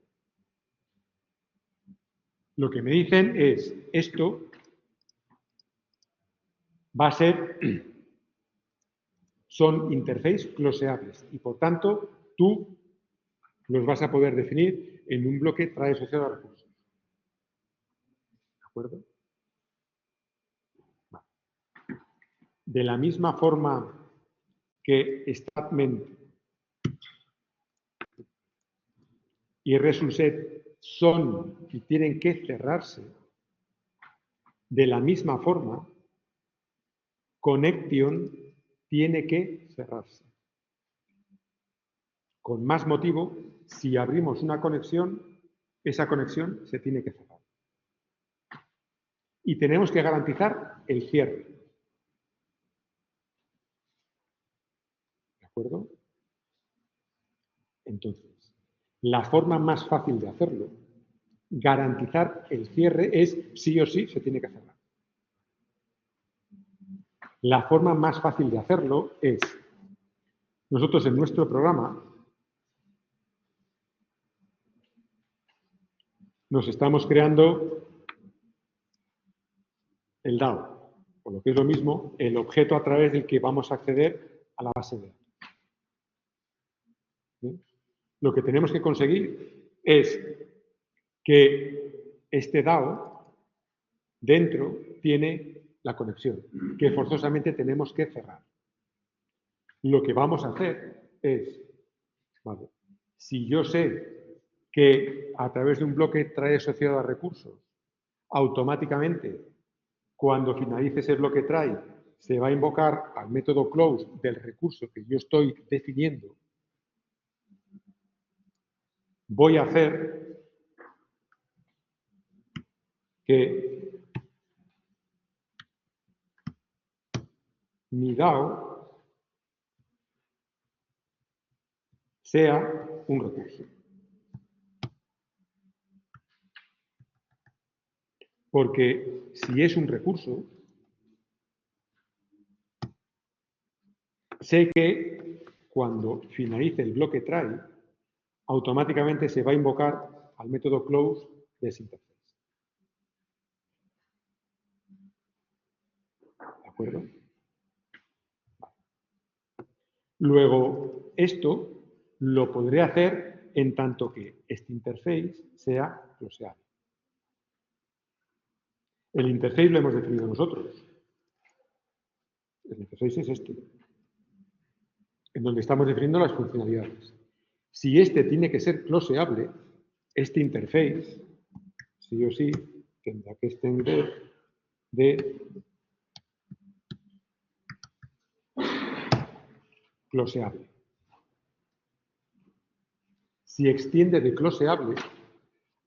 Lo que me dicen es, esto va a ser, son interface closeables y por tanto tú los vas a poder definir en un bloque try asociado a recursos. ¿De acuerdo? Vale. De la misma forma que statement y result set son y tienen que cerrarse, de la misma forma, connection tiene que cerrarse. Con más motivo, si abrimos una conexión, esa conexión se tiene que cerrar. Y tenemos que garantizar el cierre. ¿De acuerdo? Entonces, la forma más fácil de hacerlo, garantizar el cierre, es sí o sí se tiene que cerrar. La forma más fácil de hacerlo es, nosotros en nuestro programa nos estamos creando el DAO, o lo que es lo mismo, el objeto a través del que vamos a acceder a la base de datos. ¿Bien? Lo que tenemos que conseguir es que este DAO dentro tiene la conexión, que forzosamente tenemos que cerrar. Lo que vamos a hacer es, vale, si yo sé que a través de un bloque trae asociado a recursos, automáticamente, cuando finalice ese bloque try, se va a invocar al método close del recurso que yo estoy definiendo. Voy a hacer que mi DAO sea un recurso. Porque si es un recurso, sé que cuando finalice el bloque try, automáticamente se va a invocar al método close de ese interface. ¿De acuerdo? Luego, esto lo podré hacer en tanto que este interface sea closeable. El interface lo hemos definido nosotros. El interface es este, en donde estamos definiendo las funcionalidades. Si este tiene que ser closeable, este interface, sí o sí, tendrá que extender de closeable. Si extiende de closeable,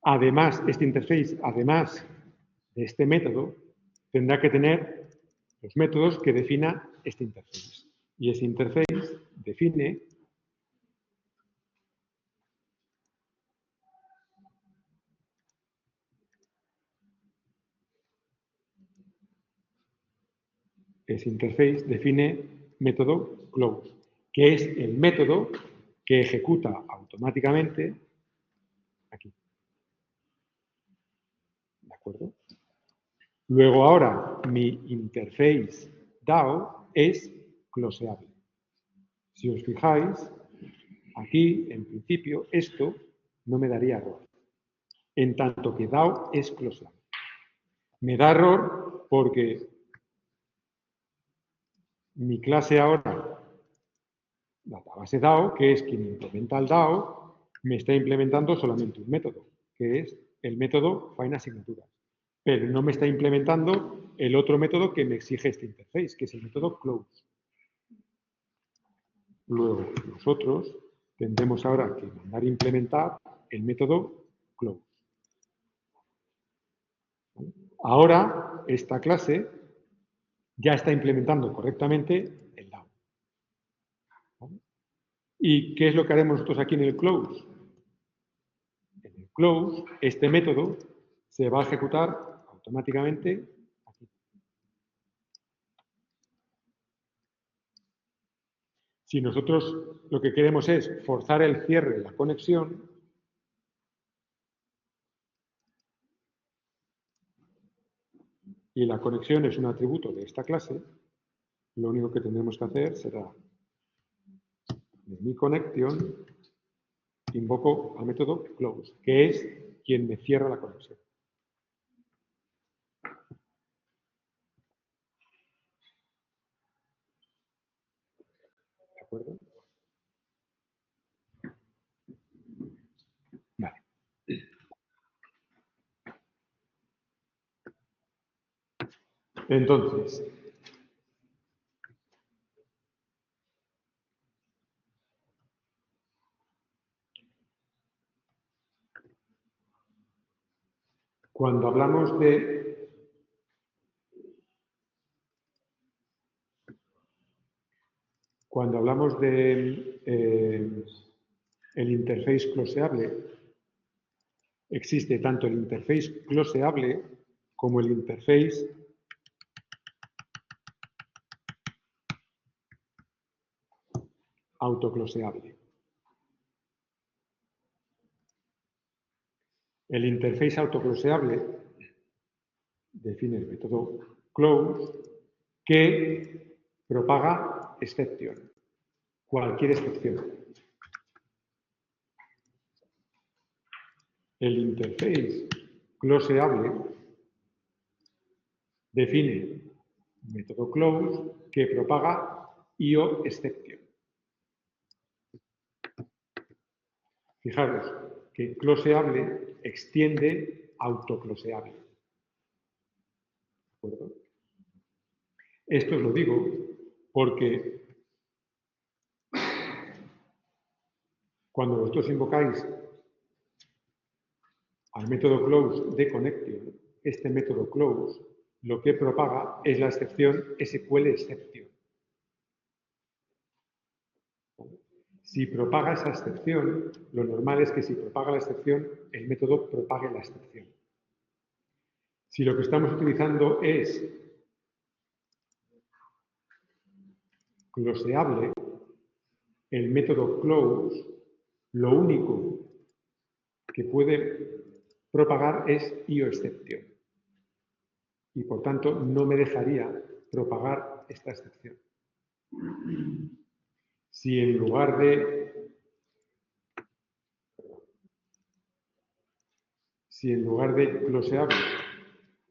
además, este interface, además de este método, tendrá que tener los métodos que defina este interface. Y ese interface define método close, que es el método que ejecuta automáticamente aquí. ¿De acuerdo? Luego ahora mi interface DAO es closeable. Si os fijáis, aquí en principio esto no me daría error, en tanto que DAO es closeable. Me da error porque mi clase ahora, database DAO, que es quien implementa el DAO, me está implementando solamente un método, que es el método FindAsignaturas. Pero no me está implementando el otro método que me exige este interface, que es el método close. Luego, nosotros tendremos ahora que mandar implementar el método close. Ahora, esta clase ya está implementando correctamente el DAO. ¿Y qué es lo que haremos nosotros aquí en el close? En el close, este método se va a ejecutar automáticamente aquí. Si nosotros lo que queremos es forzar el cierre de la conexión, y la conexión es un atributo de esta clase, lo único que tendremos que hacer será de mi conexión invoco al método close, que es quien me cierra la conexión. ¿De acuerdo? Vale. Entonces, cuando hablamos de el interface closeable, existe tanto el interface closeable como el interface autocloseable. El interface autocloseable define el método close que propaga excepción, cualquier excepción. El interface closeable define un método close que propaga IO_exception. Fijaros que closeable extiende autocloseable. ¿De acuerdo? Esto os lo digo porque cuando vosotros invocáis al método close de connection, este método close lo que propaga es la excepción SQL_exception. Si propaga esa excepción, lo normal es que si propaga la excepción, el método propague la excepción. Si lo que estamos utilizando es closeable, el método close, lo único que puede propagar es IO_exception. Y por tanto, no me dejaría propagar esta excepción. Si en lugar de closeable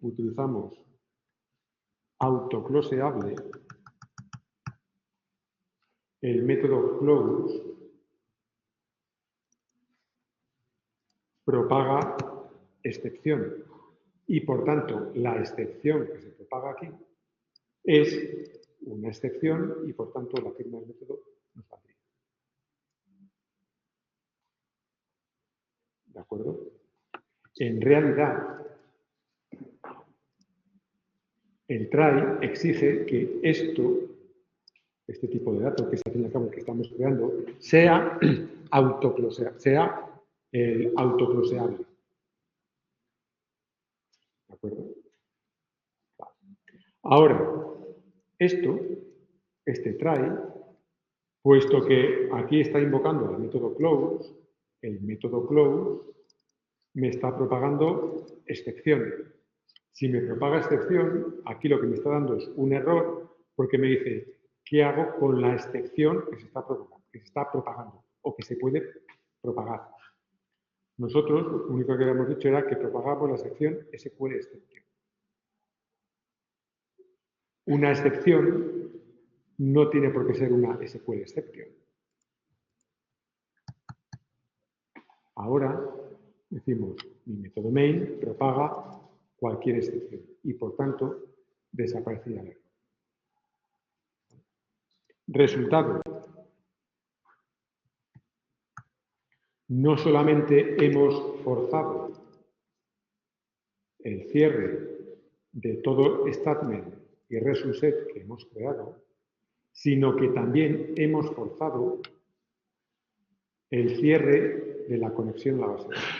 utilizamos autocloseable, el método close propaga excepción y por tanto la excepción que se propaga aquí es una excepción y por tanto la firma del método nos valdría. ¿De acuerdo? En realidad, el try exige que este tipo de datos, que es al fin y al cabo el que estamos creando, sea autocloseable, sea autocloseable. ¿De acuerdo? Ahora, este try, puesto que aquí está invocando el método close me está propagando excepción. Si me propaga excepción, aquí lo que me está dando es un error porque me dice, ¿qué hago con la excepción que se está propagando o que se puede propagar? Nosotros lo único que habíamos dicho era que propagamos la excepción SQL_exception. Una excepción no tiene por qué ser una SQL_exception. Ahora decimos, mi método main propaga cualquier excepción y por tanto desaparecería el error. Resultado. No solamente hemos forzado el cierre de todo statement y result set que hemos creado, sino que también hemos forzado el cierre de la conexión a la base de datos.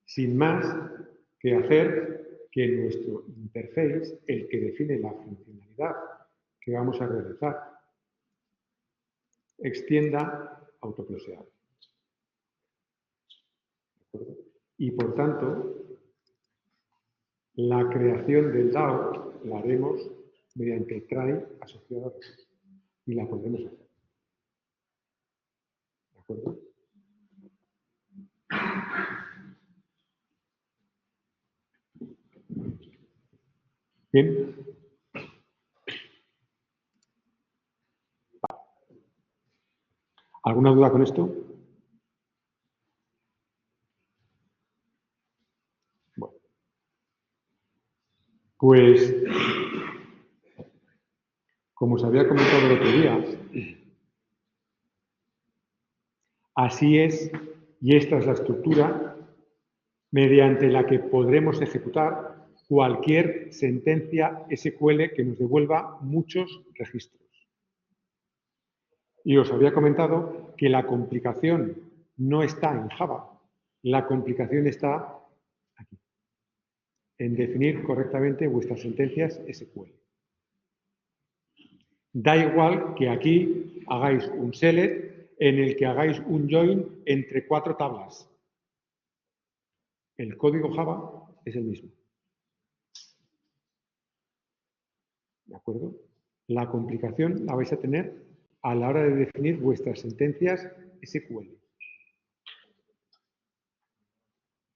Sin más que hacer que nuestro interface, el que define la funcionalidad que vamos a realizar, extienda autocloseable. Y por tanto, la creación del DAO la haremos mediante el try asociado a recursos. Y la podremos hacer. ¿De acuerdo? Bien. ¿Alguna duda con esto? Bueno. Pues, como os había comentado el otro día, así es, y esta es la estructura mediante la que podremos ejecutar cualquier sentencia SQL que nos devuelva muchos registros. Y os había comentado que la complicación no está en Java, la complicación está aquí, en definir correctamente vuestras sentencias SQL. Da igual que aquí hagáis un select en el que hagáis un join entre 4 tablas. El código Java es el mismo. ¿De acuerdo? La complicación la vais a tener a la hora de definir vuestras sentencias SQL.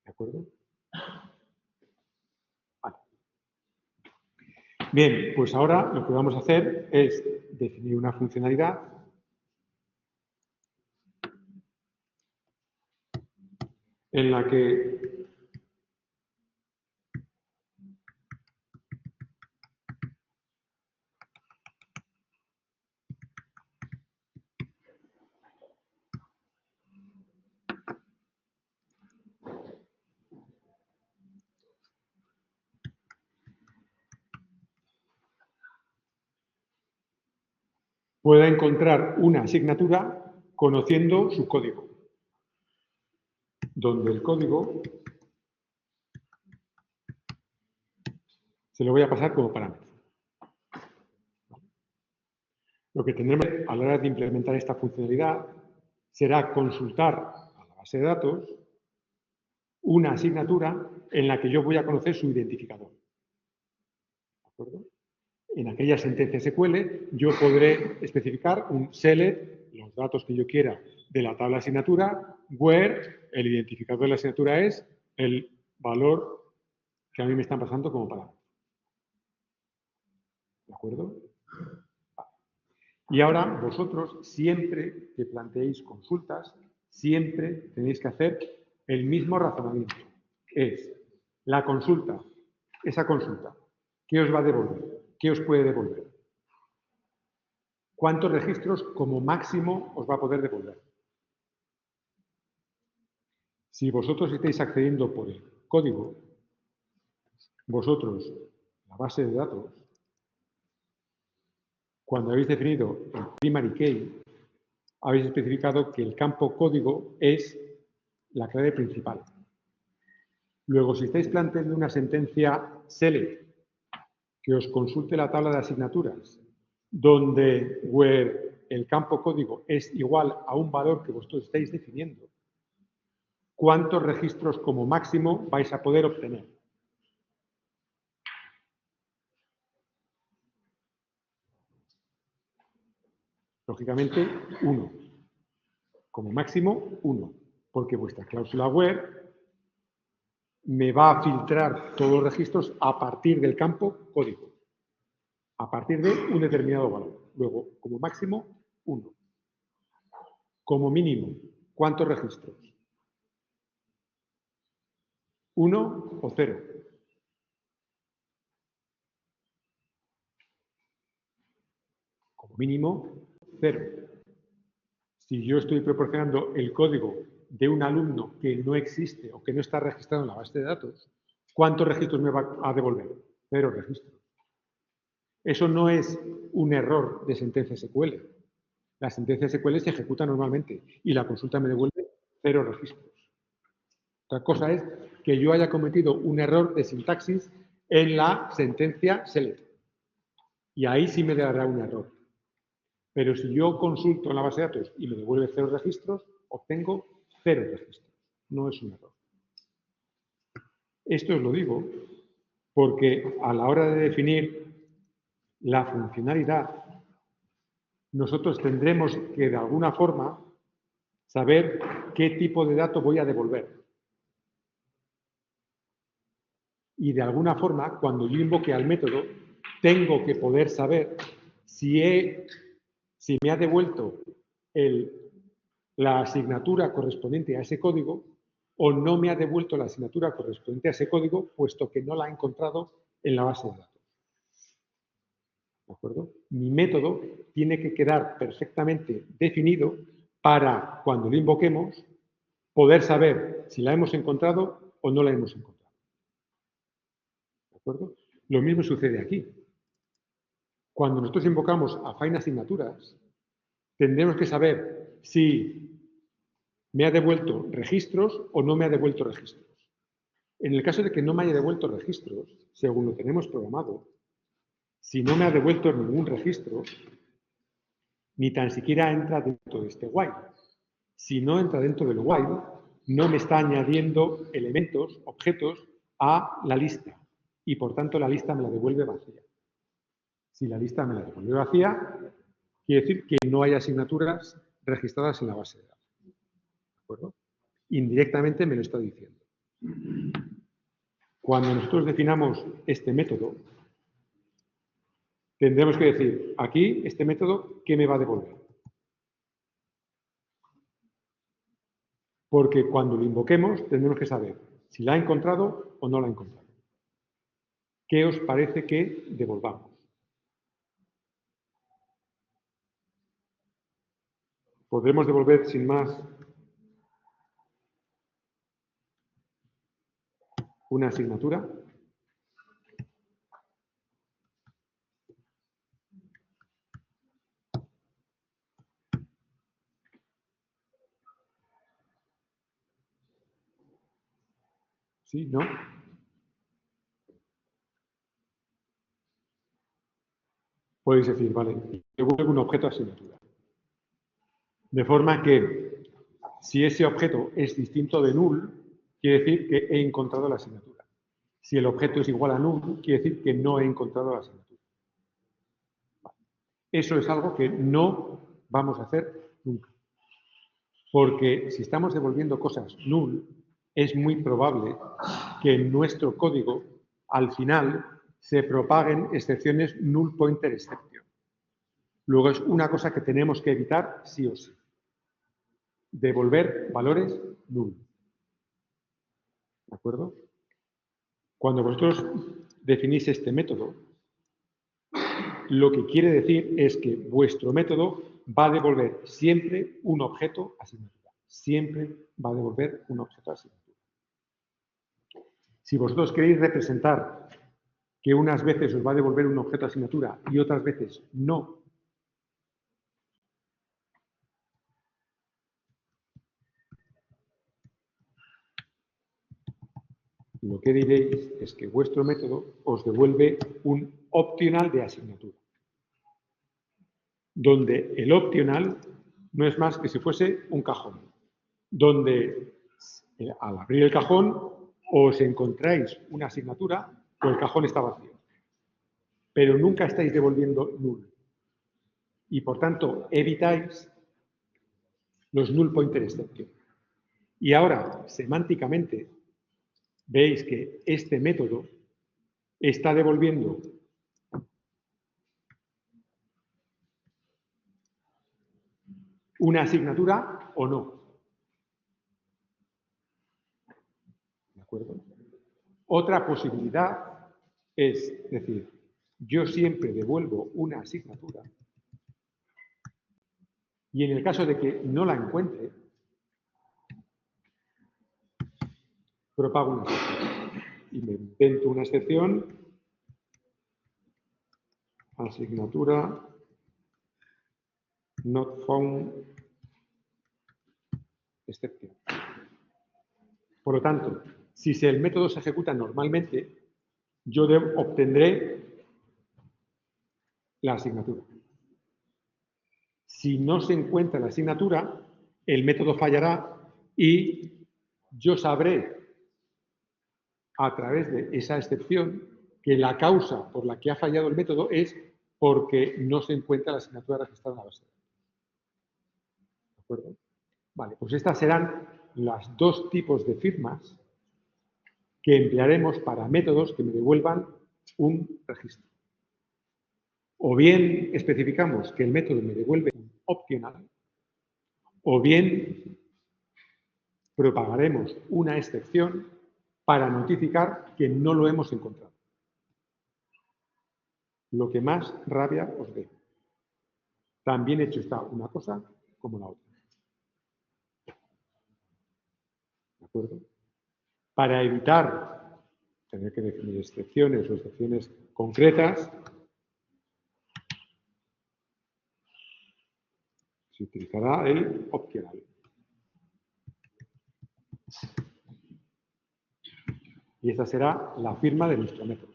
¿De acuerdo? Vale. Bien, pues ahora lo que vamos a hacer es definir una funcionalidad en la que pueda encontrar una asignatura conociendo su código, donde el código se lo voy a pasar como parámetro. Lo que tendremos a la hora de implementar esta funcionalidad será consultar a la base de datos una asignatura en la que yo voy a conocer su identificador. ¿De acuerdo? En aquella sentencia SQL yo podré especificar un select, los datos que yo quiera de la tabla asignatura, where el identificador de la asignatura es el valor que a mí me están pasando como parámetro. ¿De acuerdo? Y ahora vosotros, siempre que planteéis consultas, siempre tenéis que hacer el mismo razonamiento. Es la consulta, esa consulta, ¿qué os va a devolver? ¿Qué os puede devolver? ¿Cuántos registros como máximo os va a poder devolver? Si vosotros estáis accediendo por el código, vosotros, la base de datos, cuando habéis definido el primary key, habéis especificado que el campo código es la clave principal. Luego, si estáis planteando una sentencia select que os consulte la tabla de asignaturas, donde where el campo código es igual a un valor que vosotros estáis definiendo, ¿cuántos registros como máximo vais a poder obtener? Lógicamente, 1. Como máximo, 1. Porque vuestra cláusula where me va a filtrar todos los registros a partir del campo código. A partir de un determinado valor. Luego, como máximo, 1. Como mínimo, ¿cuántos registros? 1 o 0. Como mínimo, 0. Si yo estoy proporcionando el código de un alumno que no existe o que no está registrado en la base de datos, ¿cuántos registros me va a devolver? 0 registros. Eso no es un error de sentencia SQL. La sentencia SQL se ejecuta normalmente y la consulta me devuelve 0 registros. Otra cosa es que yo haya cometido un error de sintaxis en la sentencia select. Y ahí sí me dará un error. Pero si yo consulto en la base de datos y me devuelve 0 registros, obtengo 0 registros. No es un error. Esto os lo digo porque a la hora de definir la funcionalidad, nosotros tendremos que, de alguna forma, saber qué tipo de dato voy a devolver. Y, de alguna forma, cuando yo invoque al método, tengo que poder saber si me ha devuelto la asignatura correspondiente a ese código o no me ha devuelto la asignatura correspondiente a ese código, puesto que no la ha encontrado en la base de datos. ¿De acuerdo? Mi método tiene que quedar perfectamente definido para, cuando lo invoquemos, poder saber si la hemos encontrado o no la hemos encontrado. ¿De acuerdo? Lo mismo sucede aquí. Cuando nosotros invocamos a find asignaturas, tendremos que saber si me ha devuelto registros o no me ha devuelto registros. En el caso de que no me haya devuelto registros, según lo tenemos programado, si no me ha devuelto ningún registro, ni tan siquiera entra dentro de este while. Si no entra dentro del while, no me está añadiendo elementos, objetos, a la lista. Y por tanto la lista me la devuelve vacía. Si la lista me la devuelve vacía, quiere decir que no hay asignaturas registradas en la base de datos. ¿De acuerdo? Indirectamente me lo está diciendo. Cuando nosotros definamos este método, tendremos que decir, aquí, este método, ¿qué me va a devolver? Porque cuando lo invoquemos, tendremos que saber si la ha encontrado o no la ha encontrado. ¿Qué os parece que devolvamos? ¿Podremos devolver sin más una asignatura? ¿Sí? ¿No? Podéis decir, vale, devuelvo un objeto asignatura. De forma que, si ese objeto es distinto de null, quiere decir que he encontrado la asignatura. Si el objeto es igual a null, quiere decir que no he encontrado la asignatura. Eso es algo que no vamos a hacer nunca. Porque si estamos devolviendo cosas null, es muy probable que en nuestro código, al final, se propaguen excepciones null pointer exception. Luego es una cosa que tenemos que evitar sí o sí. Devolver valores null. ¿De acuerdo? Cuando vosotros definís este método, lo que quiere decir es que vuestro método va a devolver siempre un objeto asignatura. Siempre va a devolver un objeto asignatura. Si vosotros queréis representar que unas veces os va a devolver un objeto asignatura y otras veces no, lo que diréis es que vuestro método os devuelve un optional de asignatura, donde el optional no es más que si fuese un cajón, donde al abrir el cajón os encontráis una asignatura o el cajón está vacío, pero nunca estáis devolviendo null. Y por tanto evitáis los null pointer exception. Y ahora, semánticamente, veis que este método está devolviendo una asignatura o no. ¿De acuerdo? Otra posibilidad es decir, yo siempre devuelvo una asignatura y en el caso de que no la encuentre, propago una excepción. Y me invento una excepción, asignatura not found exception. Por lo tanto, si el método se ejecuta normalmente, yo obtendré la asignatura. Si no se encuentra la asignatura, el método fallará y yo sabré a través de esa excepción que la causa por la que ha fallado el método es porque no se encuentra la asignatura registrada en la base de datos. ¿De acuerdo? Vale, pues estas serán los dos tipos de firmas que emplearemos para métodos que me devuelvan un registro. O bien especificamos que el método me devuelve un optional, o bien propagaremos una excepción para notificar que no lo hemos encontrado. Lo que más rabia os dé. Tan bien hecho está una cosa como la otra. ¿De acuerdo? Para evitar tener que definir excepciones o excepciones concretas, se utilizará el optional. Y esa será la firma de nuestro método.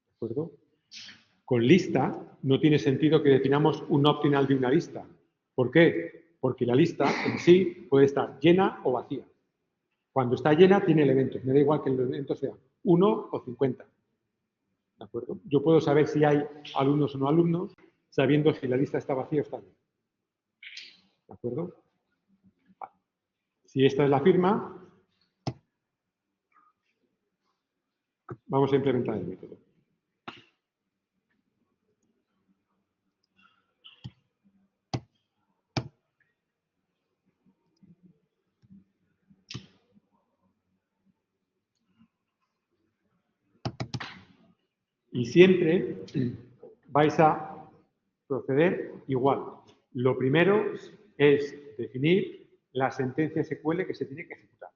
¿De acuerdo? Con lista no tiene sentido que definamos un optional de una lista. ¿Por qué? Porque la lista en sí puede estar llena o vacía. Cuando está llena tiene elementos. Me da igual que el elemento sea 1 o 50. ¿De acuerdo? Yo puedo saber si hay alumnos o no alumnos sabiendo si la lista está vacía o está llena. ¿De acuerdo? Vale. Si esta es la firma, vamos a implementar el método. Y siempre vais a proceder igual. Lo primero es definir la sentencia SQL que se tiene que ejecutar.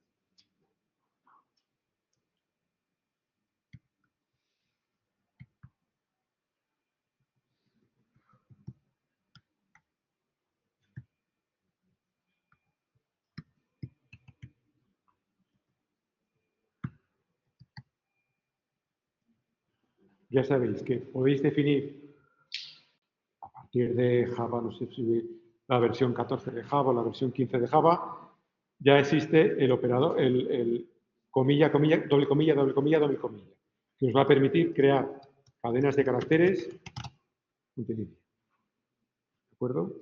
Ya sabéis que podéis definir a partir de Java, no sé si la versión 14 de Java o la versión 15 de Java, ya existe el operador, el comilla, comilla, doble comilla, doble comilla, doble comilla, que os va a permitir crear cadenas de caracteres multilínea. ¿De acuerdo?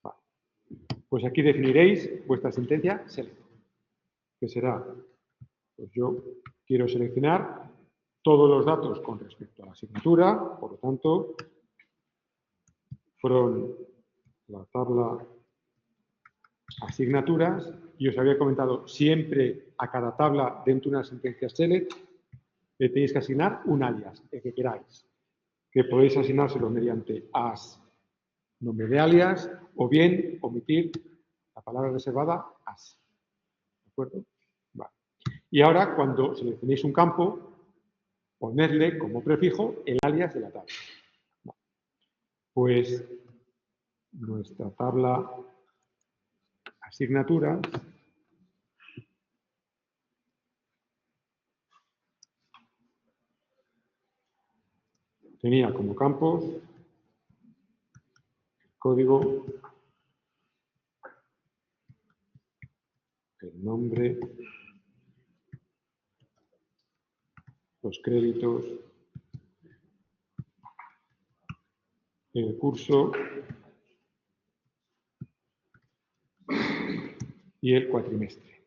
Vale. Pues aquí definiréis vuestra sentencia select, que será, pues yo quiero seleccionar todos los datos con respecto a la asignatura, por lo tanto, from la tabla asignaturas, y os había comentado, siempre a cada tabla dentro de una sentencia select le tenéis que asignar un alias, el que queráis, que podéis asignárselo mediante as, nombre de alias, o bien omitir la palabra reservada as. ¿De acuerdo? Vale. Y ahora, cuando seleccionéis un campo, ponerle como prefijo el alias de la tabla. Vale. Pues nuestra tabla asignaturas tenía como campos código, el nombre, los créditos, el curso y el cuatrimestre.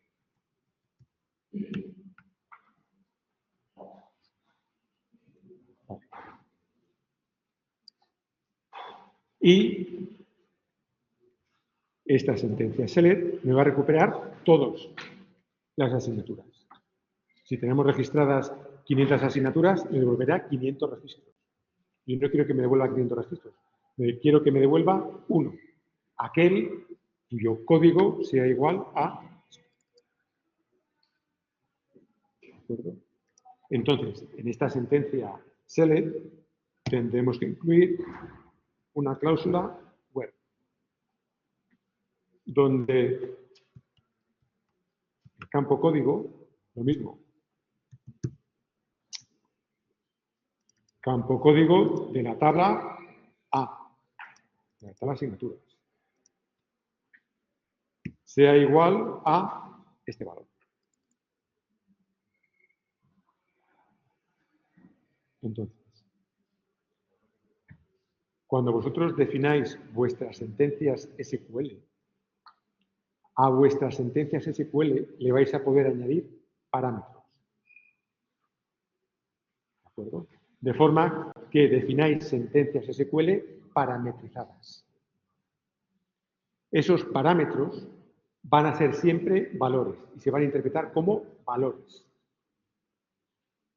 Y esta sentencia select me va a recuperar todas las asignaturas. Si tenemos registradas 500 asignaturas, me devolverá 500 registros. Yo no quiero que me devuelva 500 registros. Quiero que me devuelva uno, aquel cuyo código sea igual a... ¿De acuerdo? Entonces, en esta sentencia select tendremos que incluir una cláusula where, donde el campo código, lo mismo, campo código de la tabla A, de la tabla asignaturas, sea igual a este valor. Entonces, cuando vosotros defináis vuestras sentencias SQL, a vuestras sentencias SQL le vais a poder añadir parámetros. ¿De acuerdo? De forma que defináis sentencias SQL parametrizadas. Esos parámetros van a ser siempre valores y se van a interpretar como valores.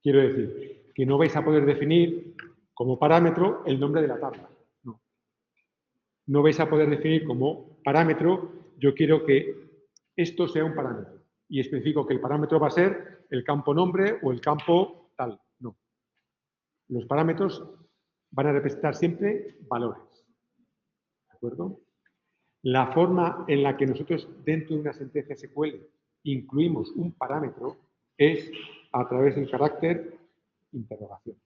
Quiero decir que no vais a poder definir como parámetro el nombre de la tabla. No. No vais a poder definir como parámetro, yo quiero que esto sea un parámetro y especifico que el parámetro va a ser el campo nombre o el campo tal. No. Los parámetros van a representar siempre valores. ¿De acuerdo? La forma en la que nosotros dentro de una sentencia SQL incluimos un parámetro es a través del carácter interrogación.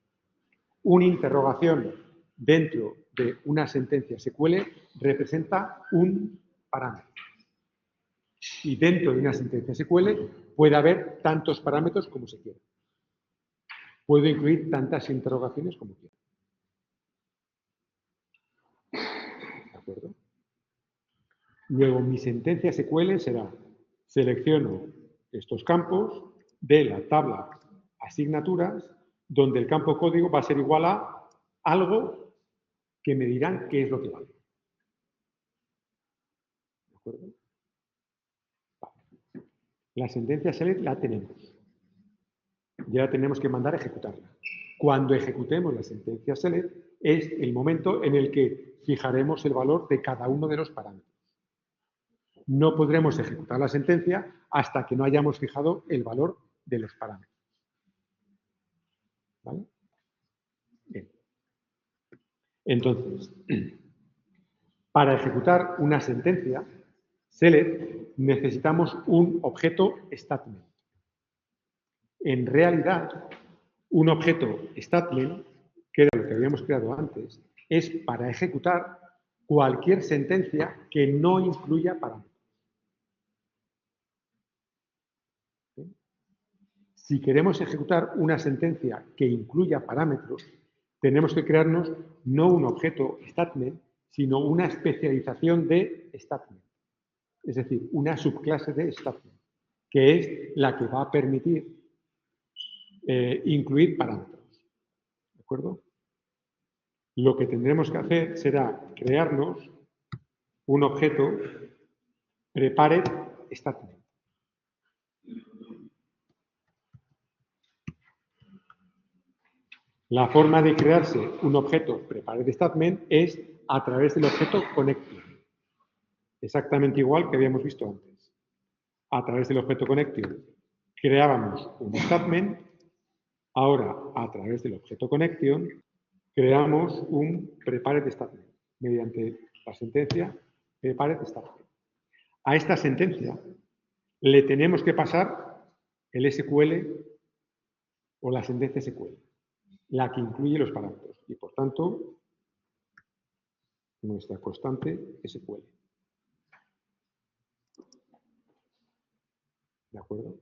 Una interrogación dentro de una sentencia SQL representa un parámetro. Y dentro de una sentencia SQL puede haber tantos parámetros como se quiera. Puedo incluir tantas interrogaciones como quiera. ¿De acuerdo? Luego, mi sentencia SQL será: selecciono estos campos de la tabla asignaturas, donde el campo código va a ser igual a algo que me dirán qué es lo que vale. ¿De acuerdo? Vale. La sentencia select la tenemos. Ya tenemos que mandar a ejecutarla. Cuando ejecutemos la sentencia select es el momento en el que fijaremos el valor de cada uno de los parámetros. No podremos ejecutar la sentencia hasta que no hayamos fijado el valor de los parámetros. ¿Vale? Bien. Entonces, para ejecutar una sentencia select necesitamos un objeto statement. En realidad, un objeto statement, que era lo que habíamos creado antes, es para ejecutar cualquier sentencia que no incluya parámetros. ¿Sí? Si queremos ejecutar una sentencia que incluya parámetros, tenemos que crearnos no un objeto statement, sino una especialización de statement. Es decir, una subclase de statement, que es la que va a permitir incluir parámetros. ¿De acuerdo? Lo que tendremos que hacer será crearnos un objeto prepared statement. La forma de crearse un objeto prepared statement es a través del objeto connecting. Exactamente igual que habíamos visto antes. A través del objeto connecting creábamos un statement. Ahora, a través del objeto connection, creamos un prepared statement mediante la sentencia prepared statement. A esta sentencia le tenemos que pasar el SQL o la sentencia SQL, la que incluye los parámetros y, por tanto, nuestra constante SQL. ¿De acuerdo?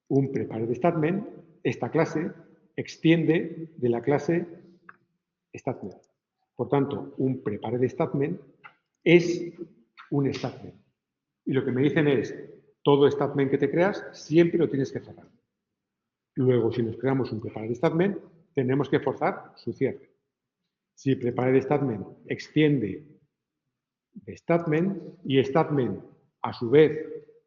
Un prepared statement, esta clase, extiende de la clase statement. Por tanto, un prepared statement es un statement. Y lo que me dicen es, todo statement que te creas siempre lo tienes que cerrar. Luego, si nos creamos un prepared statement, tenemos que forzar su cierre. Si prepared statement extiende de statement y statement a su vez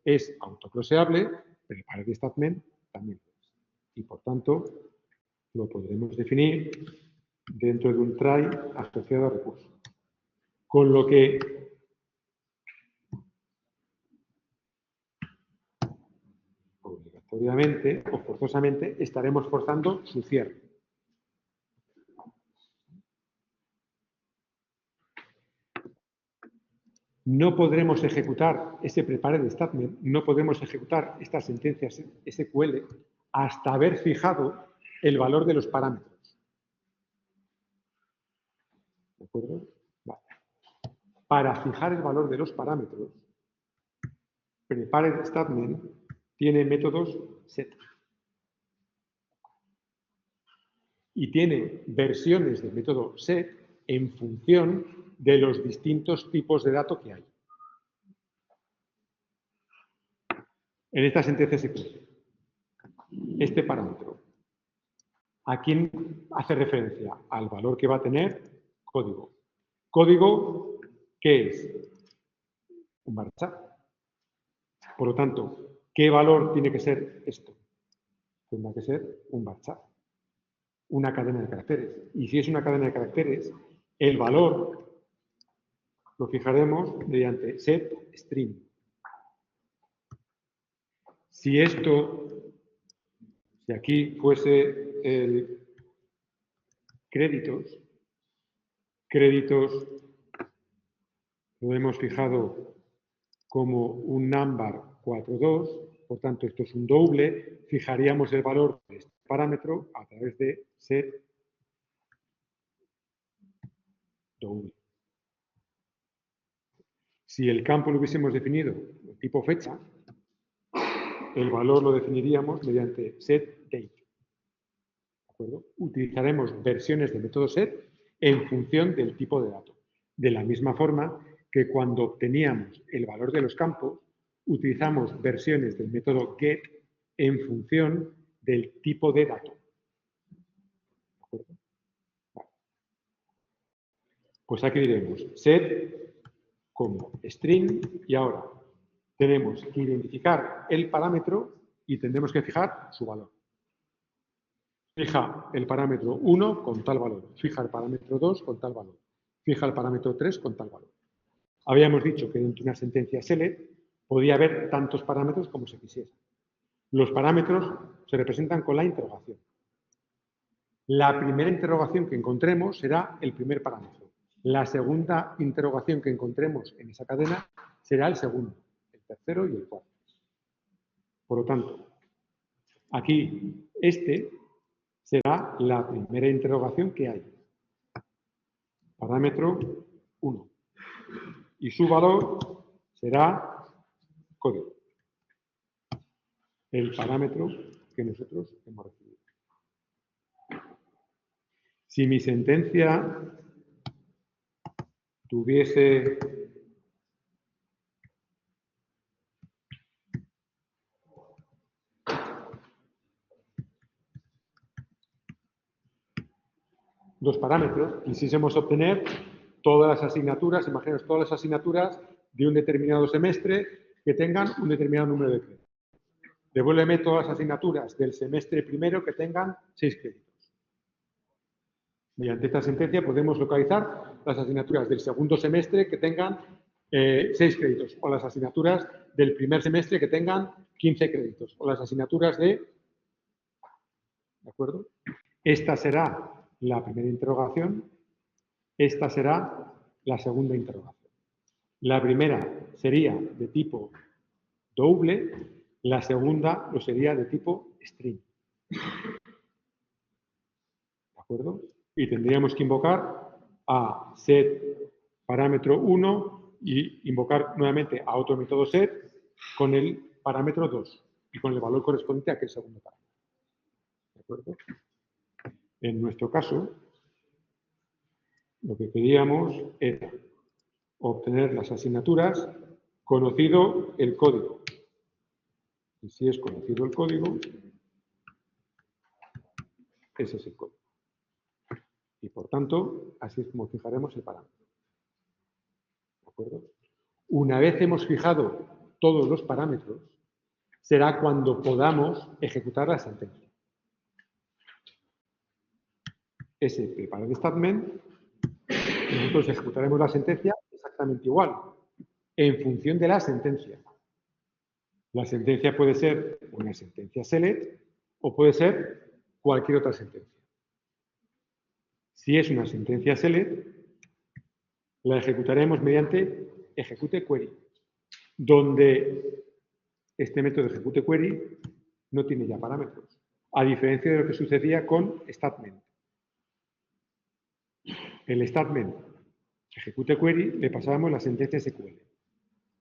es autocloseable, prepared statement también lo es. Y por tanto, lo podremos definir dentro de un try asociado a recurso. Con lo que obligatoriamente o forzosamente estaremos forzando su cierre. No podremos ejecutar ese prepared statement, no podemos ejecutar estas sentencias SQL hasta haber fijado el valor de los parámetros. ¿De acuerdo? Vale. Para fijar el valor de los parámetros, prepared statement tiene métodos set. Y tiene versiones del método set en función de los distintos tipos de datos que hay. En esta sentencia SQL, este parámetro, ¿a quién hace referencia? Al valor que va a tener código. ¿Código qué es? Un varchar. Por lo tanto, ¿qué valor tiene que ser esto? Tendrá que ser un varchar, una cadena de caracteres. Y si es una cadena de caracteres, el valor lo fijaremos mediante set string. Si aquí fuese el créditos lo hemos fijado como un number 42 Por tanto, esto es un doble. Fijaríamos el valor de este parámetro a través de set doble. Si el campo lo hubiésemos definido de tipo fecha, el valor lo definiríamos mediante setDate. ¿De acuerdo? Utilizaremos versiones del método set en función del tipo de dato. De la misma forma que cuando obteníamos el valor de los campos, utilizamos versiones del método get en función del tipo de dato. ¿De acuerdo? Vale. Pues aquí diremos set como string y ahora tenemos que identificar el parámetro y tendremos que fijar su valor. Fija el parámetro 1 con tal valor, fija el parámetro 2 con tal valor, fija el parámetro 3 con tal valor. Habíamos dicho que dentro de una sentencia select podía haber tantos parámetros como se quisiera. Los parámetros se representan con la interrogación. La primera interrogación que encontremos será el primer parámetro. La segunda interrogación que encontremos en esa cadena será el segundo, el tercero y el cuarto. Por lo tanto, aquí este será la primera interrogación que hay. Parámetro 1. Y su valor será código. El parámetro que nosotros hemos recibido. Si mi sentencia tuviese dos parámetros, quisiésemos obtener todas las asignaturas, imaginaos todas las asignaturas de un determinado semestre que tengan un determinado número de créditos. Devuélveme todas las asignaturas del semestre primero que tengan 6 créditos. Mediante esta sentencia podemos localizar las asignaturas del segundo semestre que tengan 6 créditos, o las asignaturas del primer semestre que tengan 15 créditos, o las asignaturas de... ¿De acuerdo? Esta será la primera interrogación, esta será la segunda interrogación. La primera sería de tipo doble, la segunda lo sería de tipo string. ¿De acuerdo? Y tendríamos que invocar a set parámetro 1 y invocar nuevamente a otro método set con el parámetro 2 y con el valor correspondiente a aquel segundo parámetro. ¿De acuerdo? En nuestro caso, lo que pedíamos era obtener las asignaturas conocido el código. Y si es conocido el código, ese es el código. Y por tanto, así es como fijaremos el parámetro. ¿De acuerdo? Una vez hemos fijado todos los parámetros, será cuando podamos ejecutar la sentencia. Ese preparar statement, nosotros ejecutaremos la sentencia exactamente igual, en función de la sentencia. La sentencia puede ser una sentencia select o puede ser cualquier otra sentencia. Si es una sentencia select, la ejecutaremos mediante execute query, donde este método execute query no tiene ya parámetros, a diferencia de lo que sucedía con statement. El statement execute query le pasábamos la sentencia SQL.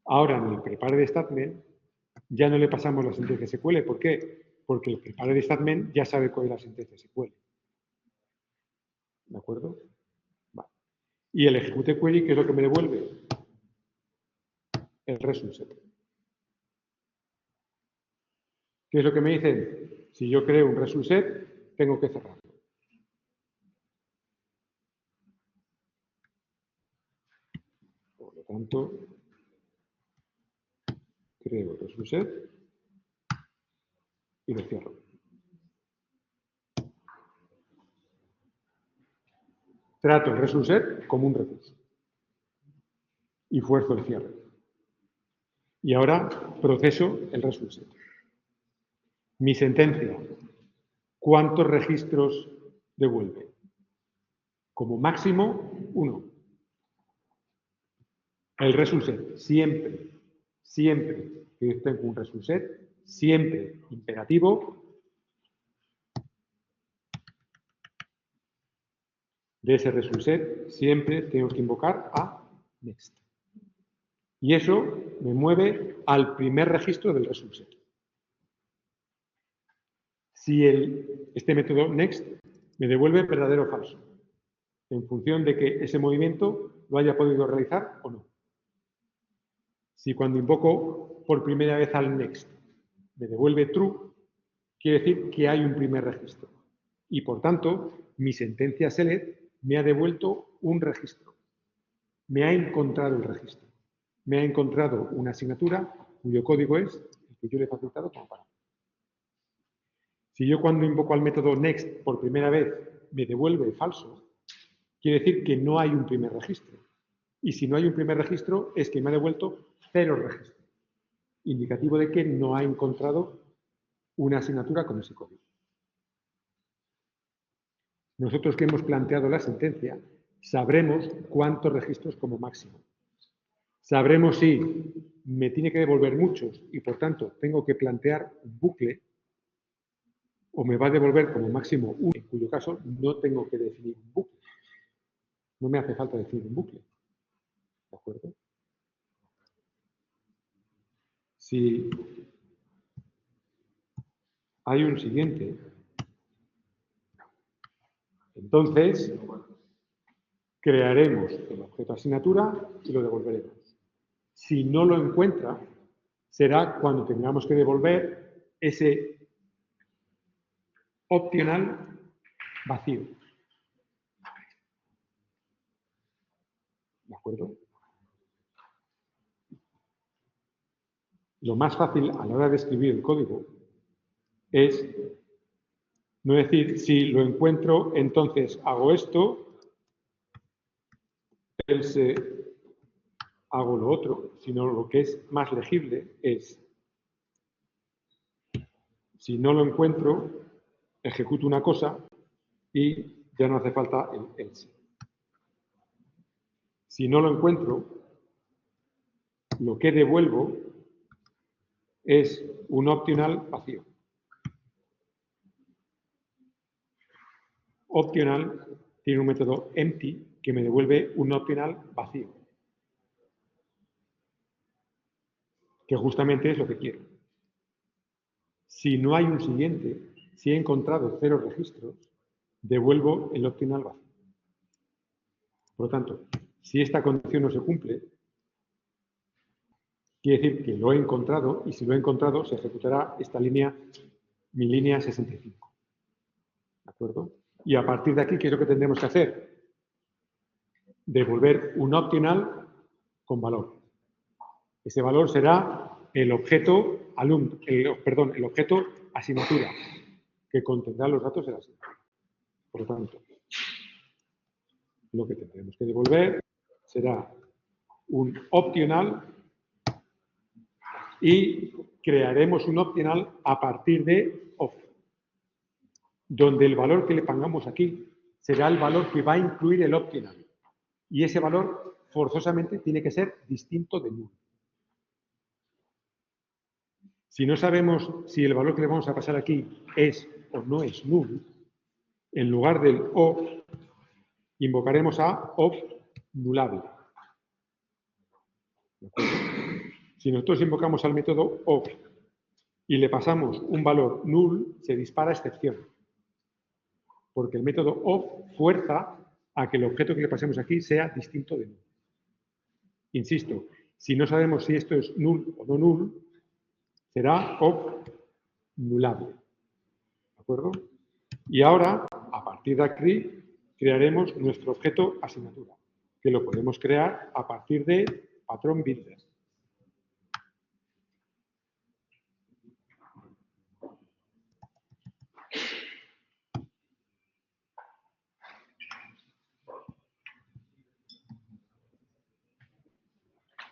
Ahora en el prepare de statement ya no le pasamos la sentencia SQL. ¿Por qué? Porque el prepare de statement ya sabe cuál es la sentencia SQL. ¿De acuerdo? Vale. Y el execute query, ¿qué es lo que me devuelve? El result set. ¿Qué es lo que me dicen? Si yo creo un result set, tengo que cerrarlo. Por lo tanto, creo el result set y lo cierro. Trato el result set como un recurso y fuerzo el cierre. Y ahora proceso el result set. Mi sentencia, ¿cuántos registros devuelve? Como máximo, 1. El result set, siempre que yo tengo un result set, siempre imperativo de ese result set, siempre tengo que invocar a next. Y eso me mueve al primer registro del result set. Si este método next me devuelve verdadero o falso, en función de que ese movimiento lo haya podido realizar o no. Si cuando invoco por primera vez al next me devuelve true, quiere decir que hay un primer registro. Y por tanto, mi sentencia select me ha devuelto un registro. Me ha encontrado el registro. Me ha encontrado una asignatura cuyo código es el que yo le he facilitado como parámetro. Si yo cuando invoco al método next por primera vez me devuelve falso, quiere decir que no hay un primer registro. Y si no hay un primer registro, es que me ha devuelto 0 registro, indicativo de que no ha encontrado una asignatura con ese código. Nosotros que hemos planteado la sentencia, sabremos cuántos registros como máximo. Sabremos si me tiene que devolver muchos y, por tanto, tengo que plantear un bucle, o me va a devolver como máximo uno, en cuyo caso no tengo que definir un bucle. No me hace falta definir un bucle. ¿De acuerdo? Si hay un siguiente, entonces crearemos el objeto asignatura y lo devolveremos. Si no lo encuentra, será cuando tengamos que devolver ese optional vacío. ¿De acuerdo? Lo más fácil a la hora de escribir el código es no decir, si lo encuentro, entonces hago esto, else hago lo otro, sino lo que es más legible es, si no lo encuentro, ejecuto una cosa y ya no hace falta el else. Si no lo encuentro, lo que devuelvo es un optional vacío. Optional tiene un método empty que me devuelve un optional vacío, que justamente es lo que quiero. Si no hay un siguiente, si he encontrado 0 registros, devuelvo el optional vacío. Por lo tanto, si esta condición no se cumple, quiere decir que lo he encontrado, y si lo he encontrado, se ejecutará esta línea, mi línea 65. ¿De acuerdo? Y a partir de aquí, ¿qué es lo que tendremos que hacer? Devolver un optional con valor. Ese valor será el objeto el objeto asignatura, que contendrá los datos de la asignatura. Por lo tanto, lo que tendremos que devolver será un optional y crearemos un optional a partir de off, donde el valor que le pongamos aquí será el valor que va a incluir el optional. Y ese valor forzosamente tiene que ser distinto de null. Si no sabemos si el valor que le vamos a pasar aquí es o no es null, en lugar del off, invocaremos a off nullable. Si nosotros invocamos al método off y le pasamos un valor null, se dispara excepción. Porque el método off fuerza a que el objeto que le pasemos aquí sea distinto de null. Insisto, si no sabemos si esto es null o no null, será off nullable. ¿De acuerdo? Y ahora, a partir de aquí, crearemos nuestro objeto asignatura, que lo podemos crear a partir de patrón builder.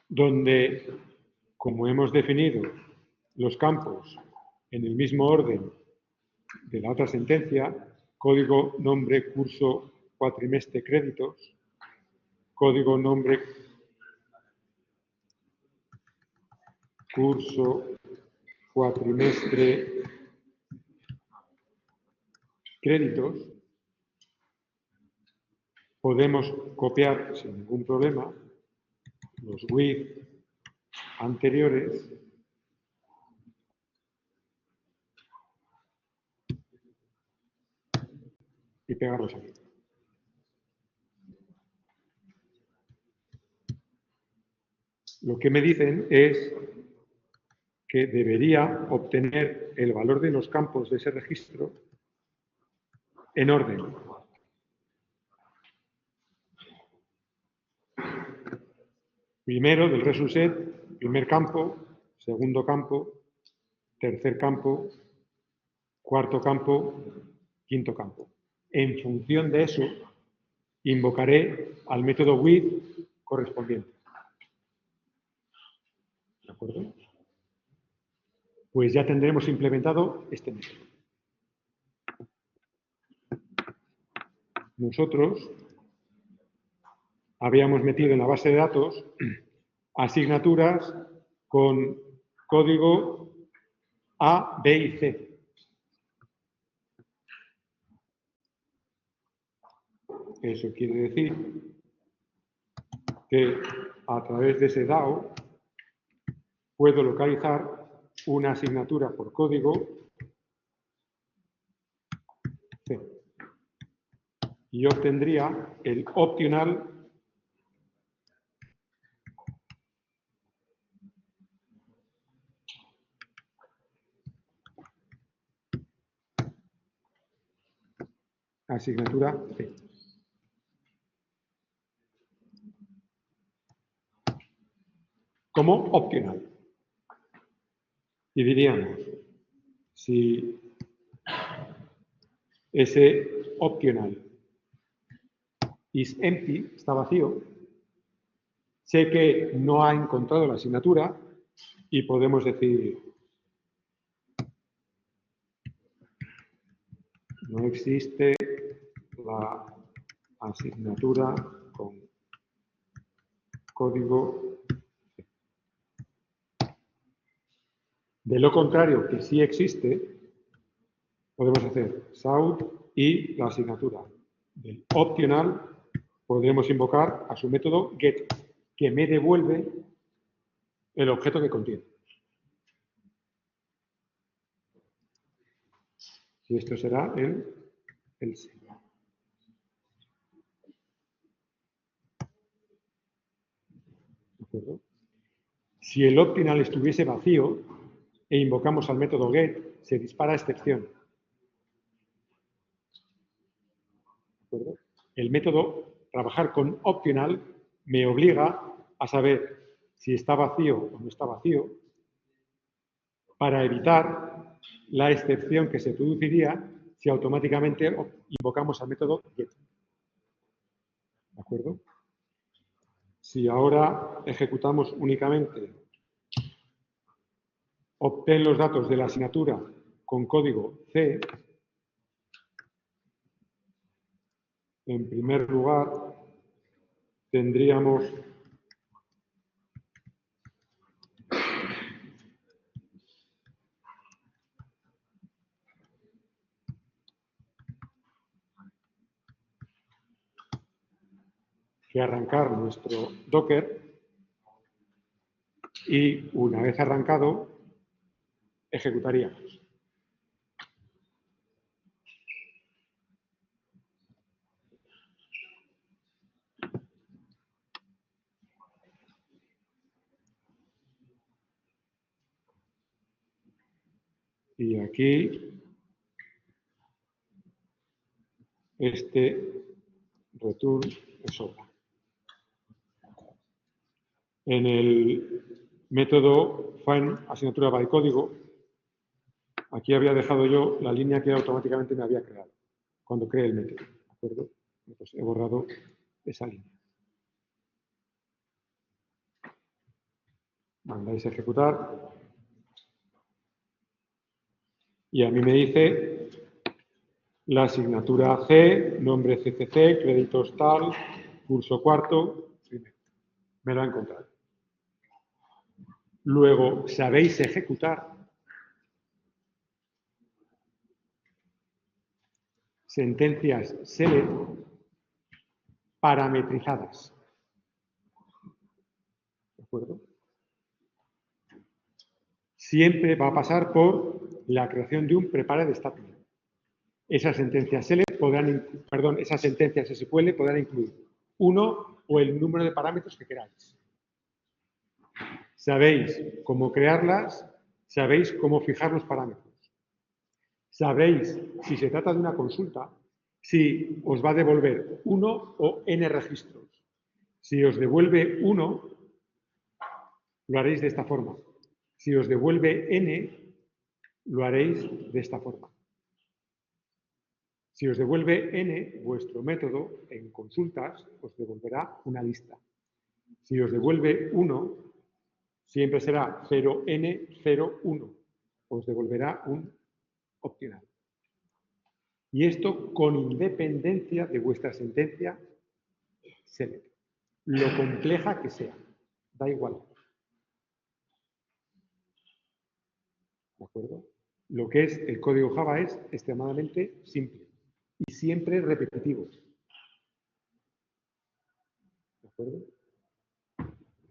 Donde, como hemos definido los campos en el mismo orden de la otra sentencia, código, nombre, curso, cuatrimestre, créditos, código, nombre, curso, cuatrimestre créditos, podemos copiar sin ningún problema los with anteriores y pegarlos aquí. Lo que me dicen es que debería obtener el valor de los campos de ese registro en orden. Primero, del ResultSet, primer campo, segundo campo, tercer campo, cuarto campo, quinto campo. En función de eso, invocaré al método with correspondiente. ¿De acuerdo? Pues ya tendremos implementado este método. Nosotros habíamos metido en la base de datos asignaturas con código A, B y C. Eso quiere decir que a través de ese DAO puedo localizar una asignatura por código C y obtendría el optional asignatura C. Como optional. Y diríamos, si ese optional is empty, está vacío, sé que no ha encontrado la asignatura y podemos decir no existe la asignatura con código C. De lo contrario, que sí existe, podemos hacer south y la asignatura del optional podremos invocar a su método get, que me devuelve el objeto que contiene. Y esto será el sí. ¿De acuerdo? Si el optional estuviese vacío e invocamos al método get, se dispara excepción. ¿De acuerdo? El método trabajar con optional me obliga a saber si está vacío o no está vacío para evitar la excepción que se produciría si automáticamente invocamos al método get. ¿De acuerdo? Si ahora ejecutamos únicamente obtén los datos de la asignatura con código C, en primer lugar tendríamos que arrancar nuestro Docker y una vez arrancado ejecutaríamos. Y aquí este return es sobra. En el método find asignatura by código, aquí había dejado yo la línea que automáticamente me había creado cuando creé el método. ¿De acuerdo? Pues he borrado esa línea. Mandáis a ejecutar. Y a mí me dice la asignatura C, nombre CCC, créditos tal, curso cuarto, primero. Me lo ha encontrado. Luego, ¿sabéis ejecutar? sentencias select parametrizadas. ¿De acuerdo? Siempre va a pasar por la creación de un prepared statement. Esas sentencias select esas sentencias SQL podrán incluir uno o el número de parámetros que queráis. Sabéis cómo crearlas, sabéis cómo fijar los parámetros. Sabréis, si se trata de una consulta, si os va a devolver 1 o n registros. Si os devuelve 1, lo haréis de esta forma. Si os devuelve n, lo haréis de esta forma. Si os devuelve n, vuestro método en consultas os devolverá una lista. Si os devuelve 1, siempre será 0n01. Os devolverá un opcional. Y esto con independencia de vuestra sentencia select. Lo compleja que sea. Da igual. ¿De acuerdo? Lo que es el código Java es extremadamente simple y siempre repetitivo. ¿De acuerdo?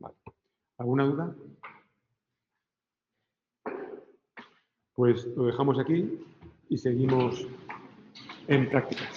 Vale. ¿Alguna duda? Pues lo dejamos aquí y seguimos en prácticas.